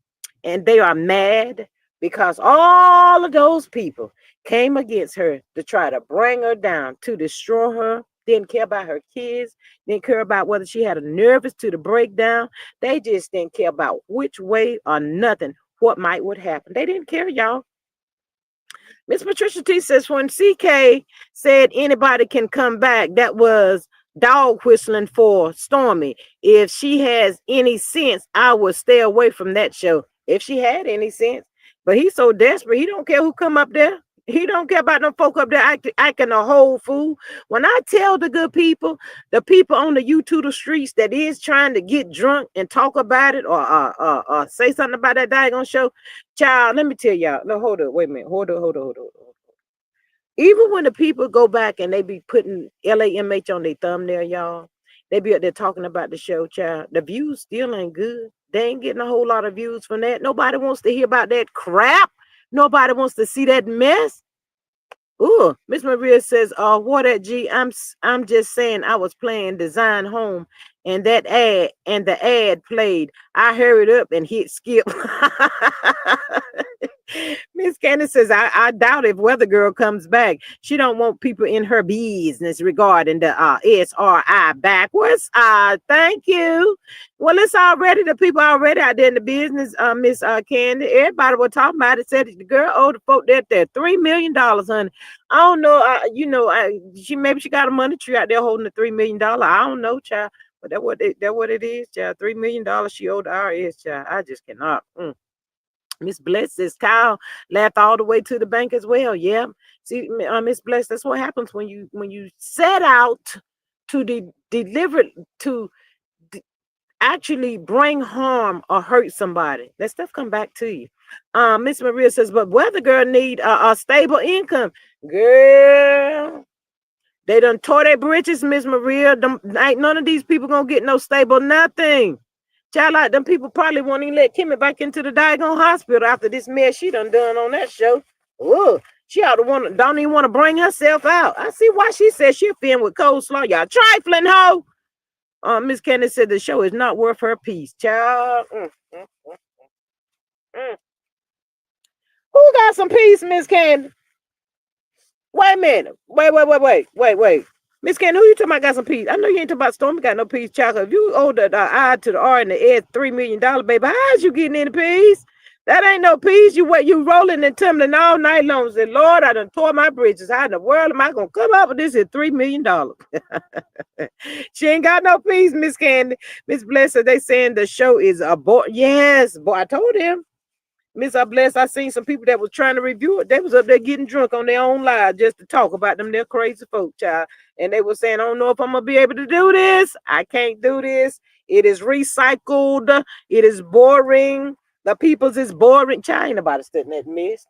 and they are mad because all of those people came against her to try to bring her down, to destroy her. Didn't care about her kids, didn't care about whether she had a nervous to the breakdown. They just didn't care about which way or nothing, what would happen. They didn't care, y'all. Miss Patricia T says when CK said anybody can come back, that was dog whistling for Stormy. If she has any sense, I would stay away from that show. If she had any sense. But he's so desperate, he don't care who come up there. He don't care about no folk up there acting a whole fool. When I tell the people on the YouTube streets that is trying to get drunk and talk about it or say something about that daggone show, child, let me tell y'all. No, hold up, wait a minute. Hold up. Even when the people go back and they be putting LAMH on their thumbnail, y'all, they be up there talking about the show, child. The views still ain't good. They ain't getting a whole lot of views from that. Nobody wants to hear about that crap. Nobody wants to see that mess. Ooh, Miss Maria says, what at G? I'm just saying I was playing Design Home and the ad played. I hurried up and hit skip. Miss Candace says, I doubt if Weather Girl comes back. She don't want people in her business regarding the SRI backwards. Thank you. Well, it's already the people already out there in the business, Miss Candy. Everybody was talking about it. Said the girl owed the folk there $3 million, honey. I don't know. Maybe she got a money tree out there holding the $3 million. I don't know, child. But that what it is, child. $3 million she owed the IRS, child. I just cannot. Miss Bless says Kyle laughed all the way to the bank as well. Yeah. See, Miss Bless, that's what happens when you set out to deliver to actually bring harm or hurt somebody. That stuff come back to you. Miss Maria says, but Weather Girl need a stable income. Girl, they done tore their britches, Miss Maria. Ain't none of these people gonna get no stable nothing. Child, like them people probably won't even let Kimmy back into the daggone hospital after this mess she done on that show. Ugh, she don't even want to bring herself out. I see why she said she'll film with coleslaw. Y'all trifling hoe. Miss Candace said the show is not worth her peace. Child. Who got some peace, Miss Candace? Wait a minute. Wait. Miss Candy, who you talking about got some peas? I know you ain't talking about Stormy got no peas chocolate. If you owe the I to the R and the S $3 million, baby, how's you getting any peas? That ain't no peas. You rolling and tumbling all night long. Say, Lord, I done tore my bridges. How in the world am I gonna come up with this at $3 million? She ain't got no peas, Miss Candy. Miss Blessed, they saying the show is a boy. Yes, boy, I told him. Miss I bless. I seen some people that was trying to review it. They was up there getting drunk on their own live just to talk about them. They're crazy folk, child. And they were saying, I don't know if I'm gonna be able to do this. I can't do this. It is recycled. It is boring. The people's is boring. Child, ain't nobody studying that mess.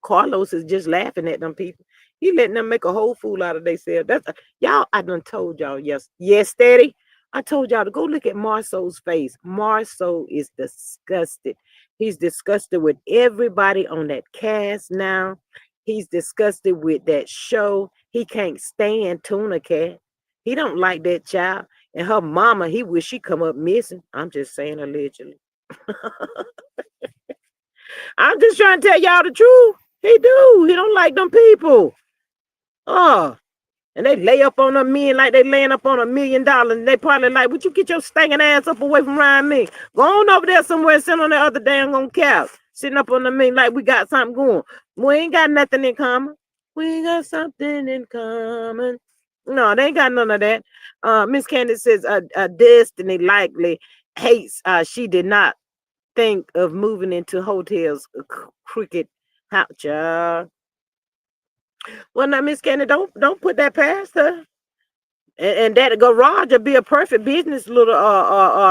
Carlos is just laughing at them people. He letting them make a whole fool out of themselves. That's y'all. I done told y'all yes, steady. I told y'all to go look at Marceau's face. Marceau is disgusted. He's disgusted with everybody on that cast now. He's disgusted with that show. He can't stand Tuna Cat. He don't like that child. And her mama, he wish she come up missing. I'm just saying allegedly. I'm just trying to tell y'all the truth. He do. He don't like them people. Oh, and they lay up on them men like they laying up on $1 million. And they probably like, would you get your stinking ass up away from around me? Go on over there somewhere and sit on the other damn on couch. Sitting up on the men like we got something going. We ain't got nothing in common. We got something in common. No, they ain't got none of that. Miss Candace says Destiny likely hates. She did not think of moving into hotels. Cricket. How, child. Well, now, Miss Candy, don't put that past her. And that garage would be a perfect business little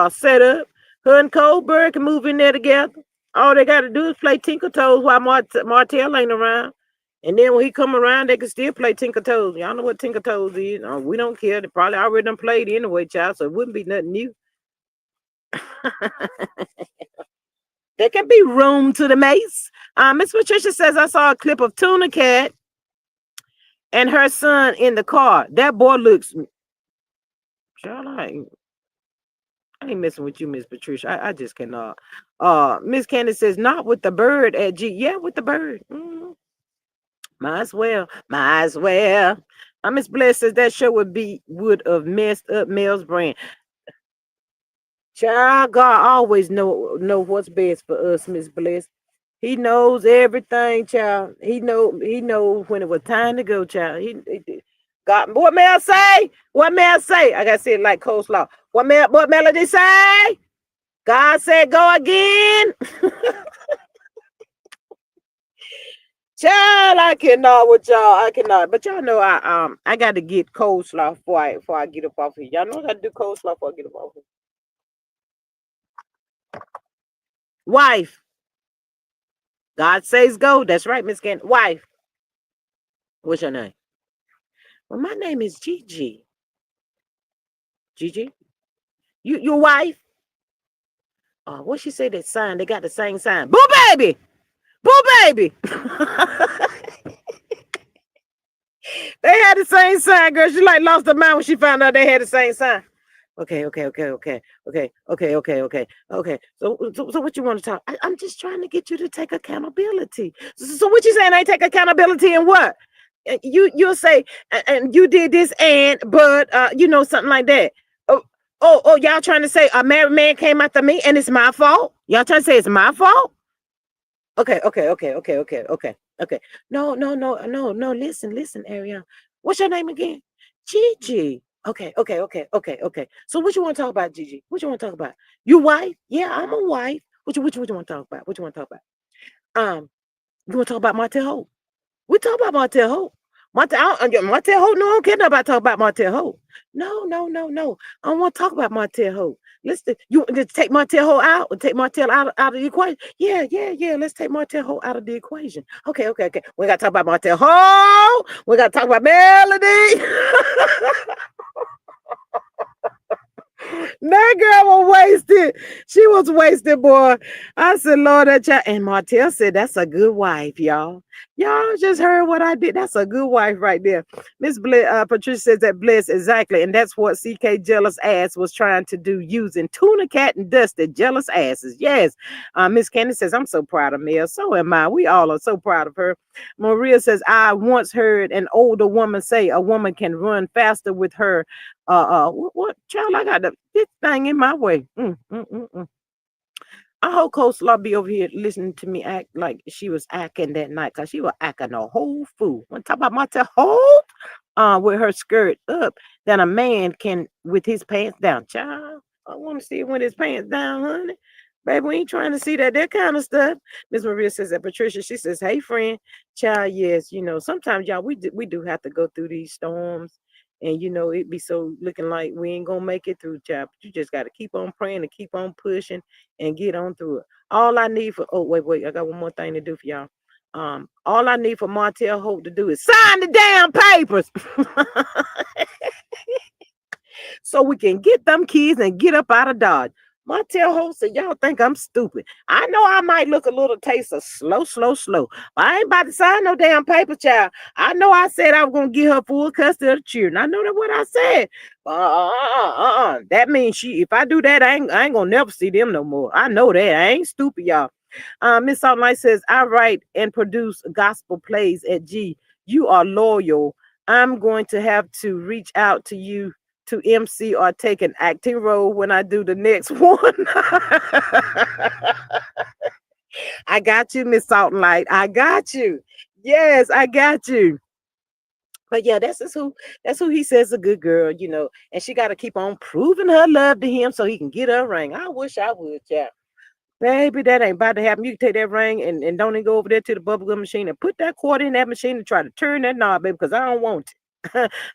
setup. Her and Coldberg can move in there together. All they got to do is play Tinker Toes while Martell ain't around. And then when he come around, they can still play Tinker Toes. Y'all know what Tinker Toes is. We don't care. They probably already done played anyway, child, so it wouldn't be nothing new. There can be room to the mace. Miss Patricia says, I saw a clip of Tuna Cat and her son in the car. That boy looks... Child, I ain't messing with you, Miss Patricia. I just cannot. Miss Candace says, not with the bird at G. Yeah, with the bird. Might as well. Might as well. Miss Bless says that show would have messed up Mel's brain. Child, God always know what's best for us, Miss Bless. He knows everything, child. He knows when it was time to go, child. He God, what may I say? What may I say? I gotta say it like coleslaw. What Melody say? God said go again. Child, I cannot with y'all. I cannot. But y'all know I got to get coleslaw before I get up off here. Y'all know I got to do coleslaw before I get up off here. Wife. God says go. That's right, Miss Candy. Wife. What's your name? Well, my name is Gigi. Gigi? Your wife? Oh, what she say that sign? They got the same sign. Boo baby! Boo baby! They had the same sign, girl. She like lost her mind when she found out they had the same sign. Okay. So what you want to talk? I'm just trying to get you to take accountability. So what you saying? I take accountability in what? You'll say, and you did this, but something like that. Oh, y'all trying to say a married man came after me and it's my fault? Y'all trying to say it's my fault? Okay. No. Listen, Ariana. What's your name again? Gigi. Okay. So what you want to talk about, Gigi? What you want to talk about? You wife? Yeah, I'm a wife. What you want to talk about? What you want to talk about? You want to talk about Martell Hope? We talk about Martell Hope. Martell Hope. No, I don't care nothing about talk about Martell Hope. No. I don't want to talk about Martell Hope. You just take Martell Hope out or take Martell out of the equation. Yeah. Let's take Martell Hope out of the equation. Okay. We got to talk about Martell Hope. We got to talk about Melody. That girl was wasted. She was wasted, boy. I said, Lord, that child. And Martell said, that's a good wife, y'all. Y'all just heard what I did. That's a good wife right there. Patricia says that bless exactly. And that's what CK jealous ass was trying to do using tuna cat and dusted jealous asses. Yes. Miss Candy says, I'm so proud of Mel. So am I. We all are so proud of her. Maria says, I once heard an older woman say a woman can run faster with her what child? I got this thing in my way. I hope Coleslaw be over here listening to me act like she was acting that night, cause she was acting a whole fool. One time about my whole with her skirt up than a man can with his pants down. Child, I want to see him with his pants down, honey. Baby, we ain't trying to see that kind of stuff. Miss Maria says that Patricia, she says, hey friend, child, yes, sometimes y'all we do have to go through these storms. And it be so looking like we ain't gonna make it through, child. But you just gotta keep on praying and keep on pushing and get on through it. All I need for wait, I got one more thing to do for y'all. All I need for Martell Hope to do is sign the damn papers. So we can get them kids and get up out of Dodge. Martell Hope said, y'all think I'm stupid. I know I might look a little taste of slow. But I ain't about to sign no damn paper, child. I know I said I was going to get her full custody of the children. I know that's what I said. That means if I do that, I ain't going to never see them no more. I know that. I ain't stupid, y'all. Miss Saltlight says, I write and produce gospel plays at G. You are loyal. I'm going to have to reach out to you to MC or take an acting role when I do the next one. I got you, Miss Saltlight. I got you. Yes, I got you. But yeah, that's who he says a good girl. And she got to keep on proving her love to him so he can get her ring. I wish I would, yeah. Baby, that ain't about to happen. You can take that ring and don't even go over there to the bubblegum machine and put that quarter in that machine and try to turn that knob, baby, because I don't want it.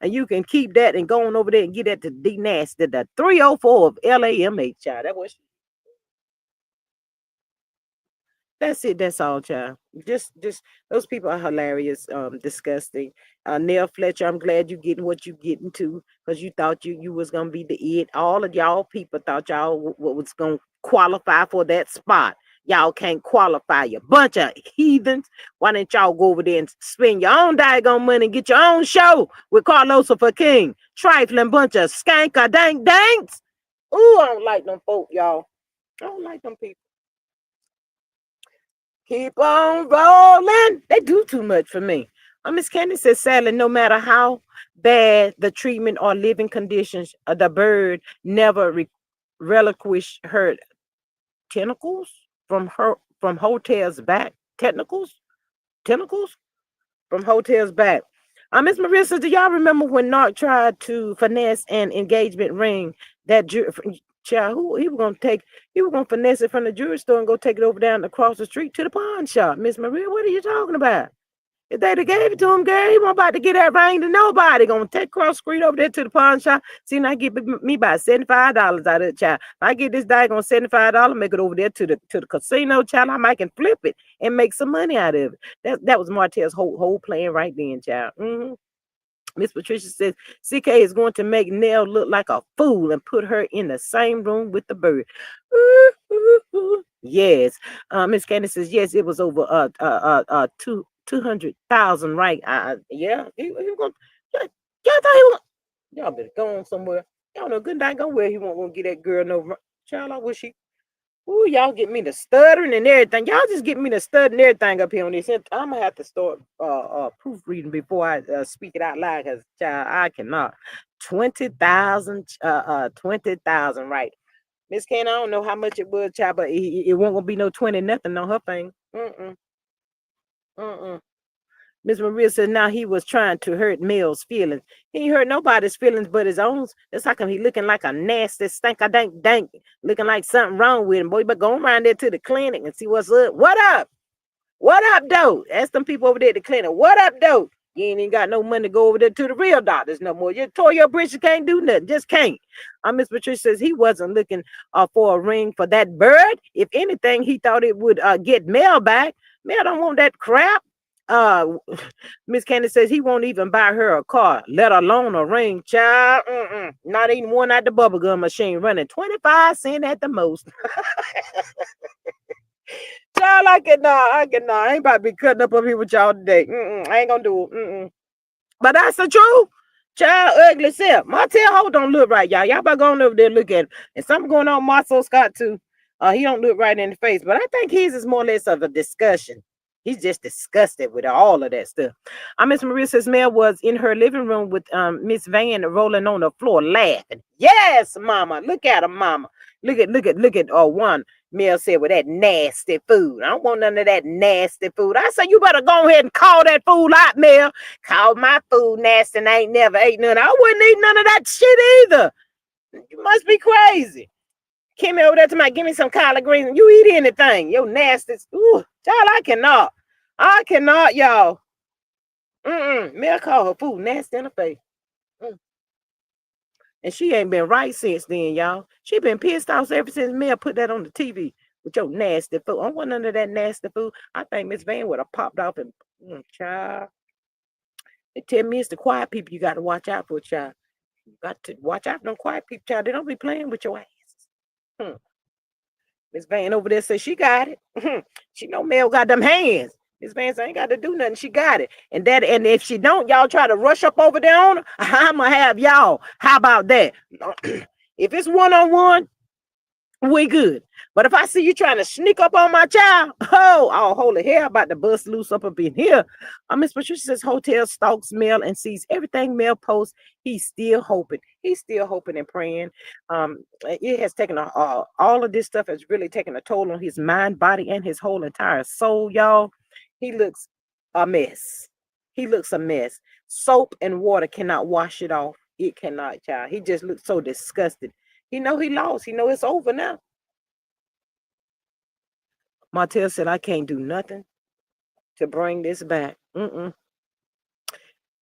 And you can keep that and go on over there and get that to D Nasty, the 304 of LAMH, child. That was That's it. That's all, child. Just those people are hilarious, disgusting. Neil Fletcher, I'm glad you getting what you getting to because you thought you was gonna be the it. All of y'all people thought y'all was gonna qualify for that spot. Y'all can't qualify. You bunch of heathens. Why didn't y'all go over there and spend your own daggone money and get your own show with Carlos for King? Trifling bunch of skanker danks. Ooh, I don't like them folk, y'all. I don't like them people. Keep on rolling. They do too much for me. Miss Candy says, sadly, no matter how bad the treatment or living conditions, the bird never relinquish her tentacles from hotels back. Tentacles from hotels back. Miss Maria says, do y'all remember when Narc tried to finesse an engagement ring? That child, who he was gonna finesse it from the jewelry store and go take it over down across the street to the pawn shop. Miss Maria, what are you talking about? If they'd have gave it to him, girl, he wasn't about to get that ring to nobody. Gonna take cross street over there to the pawn shop. See, now get me about $75 out of it, child. If I get this daggone $75, make it over there to the casino, child. I might can flip it and make some money out of it. That was Martell's whole plan right then, child. Miss Patricia says CK is going to make Nell look like a fool and put her in the same room with the bird. Yes. Miss Candy says yes. It was over 200,000, right? Yeah. He was gonna. Y'all thought he was. Y'all better go on somewhere. Y'all know good night. Go where he won't get that girl no. Child, I wish he. Ooh, y'all get me the stuttering and everything. Y'all just get me the stuttering and everything up here on this. I'm gonna have to start proofreading before I speak it out loud because child, I cannot. 20,000, 20,000, right? Miss Ken, I don't know how much it was, child, but it won't gonna be no 20 nothing on her thing. Mm-mm. Miss Maria said now he was trying to hurt Mel's feelings. He ain't hurt nobody's feelings but his own. That's how come he looking like a nasty stinker dank, looking like something wrong with him. Boy, but go around there to the clinic and see what's up. What up? What up, though? Ask them people over there at the clinic. What up, though? You ain't even got no money to go over there to the real doctors no more. You tore your britches, can't do nothing. Just can't. Miss Patricia says he wasn't looking for a ring for that bird. If anything, he thought it would get Mel back. Mel don't want that crap. Uh, Miss Candy says he won't even buy her a car, let alone a ring, child. Not even one at the bubblegum machine running 25 cents at the most. Child, I ain't about to be cutting up here with y'all today. I ain't gonna do it. But that's the truth. Child, ugly self. My tail hole don't look right, y'all. Y'all better go on over there and look at him. And something going on with Marcel Scott, too. He don't look right in the face. But I think his is more or less of a discussion. He's just disgusted with all of that stuff. Miss Maria says Mel was in her living room with Miss Van rolling on the floor laughing. Yes, mama. Look at her, mama. Look at one. Mel said with that nasty food. I don't want none of that nasty food. I said, you better go ahead and call that food out, Mel. Call my food nasty and I ain't never ate none. I wouldn't eat none of that shit either. You must be crazy. Kimmy over there to my, give me some collard greens. You eat anything. Yo nasty. Ooh, child, I cannot. I cannot, y'all. Mel call her food nasty in the face. And she ain't been right since then, y'all. She been pissed off ever since Mel put that on the TV with your nasty food. I don't want none of that nasty food. I think Miss Van would have popped off and, child. They tell me it's the quiet people you got to watch out for, child. You got to watch out for them quiet people, child. They don't be playing with your asses. Miss Van over there says she got it. She know Mel got them hands. Miss Van ain't got to do nothing. She got it. And if she don't, y'all try to rush up over there on her, I'ma have y'all. How about that? If it's one-on-one, we good. But if I see you trying to sneak up on my child, holy hell, about to bust loose up in here. Miss Patricia says hotel stalks Mel and sees everything Mel posts. He's still hoping. He's still hoping and praying. It has taken all of this stuff has really taken a toll on his mind, body, and his whole entire soul, y'all. He looks a mess. He looks a mess. Soap and water cannot wash it off. It cannot, child. He just looks so disgusted. He know he lost. He know it's over now. Martell said, I can't do nothing to bring this back.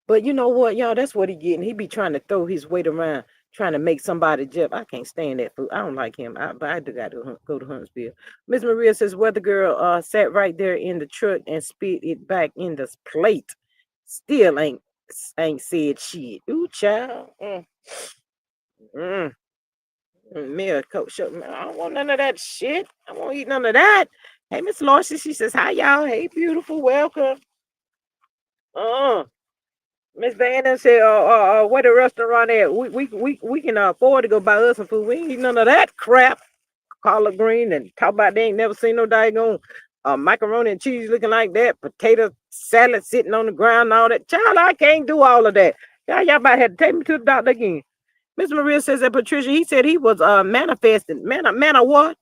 But you know what, y'all? That's what he getting. He be trying to throw his weight around, trying to make somebody jump. I can't stand that food. I don't like him. But I do got to go to Huntsville. Miss Maria says, weather girl sat right there in the truck and spit it back in the plate. Still ain't said shit. Ooh, child. Mel coach up. I don't want none of that shit. I won't eat none of that. Hey, Miss Lawson, she says, hi, y'all. Hey, beautiful. Welcome. Miss Van said, where the restaurant at? We can afford to go buy us some food. We ain't eat none of that crap. Collard green and talk about they ain't never seen no daggone macaroni and cheese looking like that. Potato salad sitting on the ground and all that. Child, I can't do all of that. Y'all about to have to take me to the doctor again. Miss Maria says that Patricia, he said he was manifesting. Man of what?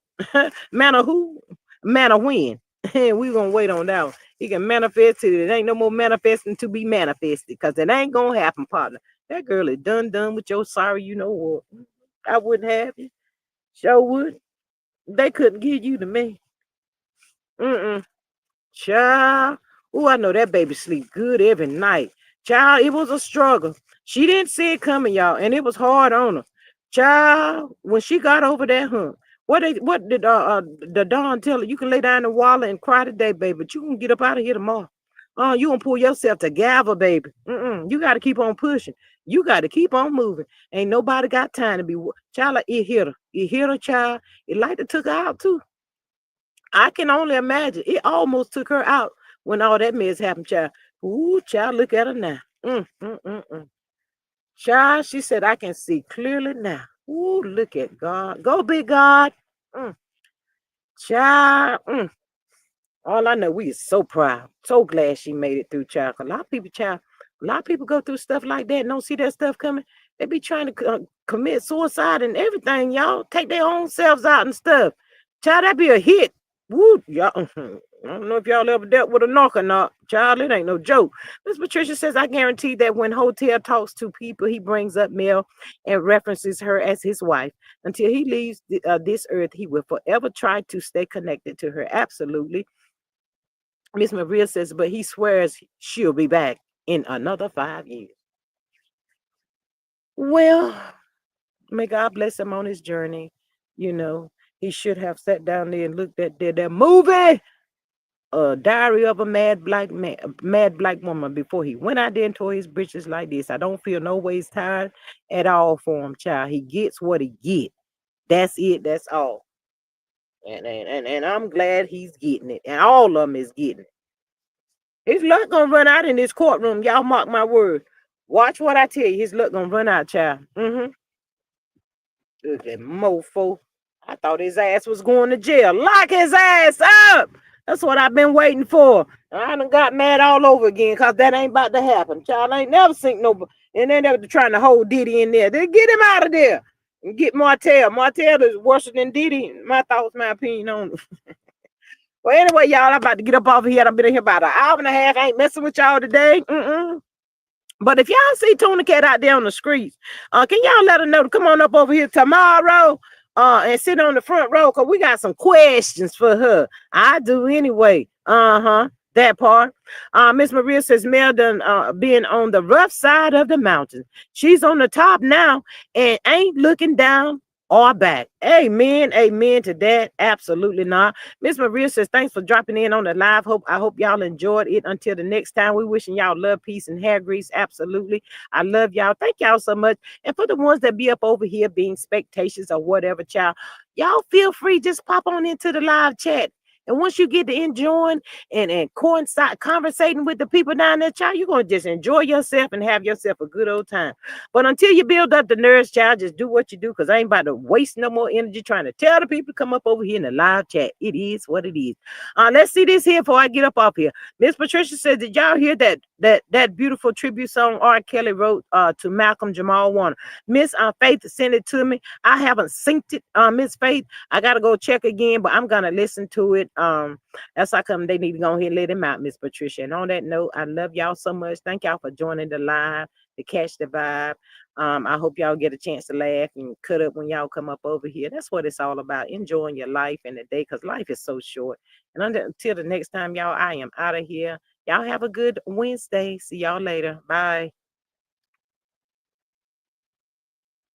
Man of who? Man of when? And we gonna wait on that one. He can manifest till it ain't no more manifesting to be manifested. Because it ain't gonna happen, partner. That girl is done with your sorry, you know what. I wouldn't have you. Sure would. They couldn't give you to me. Child. Oh, I know that baby sleep good every night. Child, it was a struggle. She didn't see it coming, y'all, and it was hard on her. Child, when she got over that hump, what did the Don tell her? You can lay down in the water and cry today, baby, but you can get up out of here tomorrow. You gonna pull yourself together, baby. You got to keep on pushing. You got to keep on moving. Ain't nobody got time to be. Child, like, it hit her. It hit her, child. It like it took her out too. I can only imagine. It almost took her out when all that mess happened, child. Ooh, child, look at her now. Child, she said, I can see clearly now. Ooh, look at God. Go, big God. Child. All I know, we is so proud. So glad she made it through, child. A lot of people, child, a lot of people go through stuff like that and don't see that stuff coming. They be trying to commit suicide and everything, y'all. Take their own selves out and stuff. Child, that be a hit. Woo, y'all. I don't know if y'all ever dealt with a knock or not. Child, it ain't no joke. Miss Patricia says, I guarantee that when Hotel talks to people, he brings up Mel and references her as his wife. Until he leaves this earth, he will forever try to stay connected to her. Absolutely. Miss Maria says, but he swears she'll be back in another 5 years. Well, may God bless him on his journey. You know, he should have sat down there and looked at that movie Diary of a Mad Black Man, Mad Black Woman before he went out there and tore his britches like this. I don't feel no ways tired at all for him, child. He gets what he get. That's it. That's all. And I'm glad he's getting it, and all of them is getting it. His luck gonna run out in this courtroom. Y'all mark my word. Watch what I tell you. His luck gonna run out, child. That mofo. I thought his ass was going to jail. Lock his ass up. That's what I've been waiting for. I done got mad all over again because that ain't about to happen. Child, I ain't never seen nobody. And they never trying to hold Diddy in there. They get him out of there and get Martell. Martell is worse than Diddy. My thoughts, my opinion on it. Well, anyway, y'all, I'm about to get up off here. I've been in here about an hour and a half. I ain't messing with y'all today. But if y'all see Tuna Cat out there on the streets, can y'all let her know to come on up over here tomorrow and sit on the front row? Because we got some questions for her. I do anyway. That part. Miss Maria says Mel done being on the rough side of the mountain. She's on the top now and ain't looking down or back. Amen. Amen to that. Absolutely not. Miss Maria says, thanks for dropping in on the live. I hope y'all enjoyed it. Until the next time, we wishing y'all love, peace, and hair grease. Absolutely. I love y'all. Thank y'all so much. And for the ones that be up over here being spectators or whatever, child, y'all feel free. Just pop on into the live chat. And once you get to enjoying and coincide conversating with the people down there, child, you're going to just enjoy yourself and have yourself a good old time. But until you build up the nerves, child, just do what you do, because I ain't about to waste no more energy trying to tell the people to come up over here in the live chat. It is what it is. Let's see this here before I get up off here. Miss Patricia said, did y'all hear that beautiful tribute song R. Kelly wrote to Malcolm Jamal Warner? Miss Faith sent it to me. I haven't synced it, Miss Faith. I got to go check again, but I'm going to listen to it. That's how come they need to go ahead and let him out, Miss Patricia. And on that note, I love y'all so much. Thank y'all for joining the live to catch the vibe. I hope y'all get a chance to laugh and cut up when y'all come up over here. That's what it's all about, enjoying your life and the day, because life is so short. And until the next time, y'all, I am out of here. Y'all have a good Wednesday. See y'all later. Bye.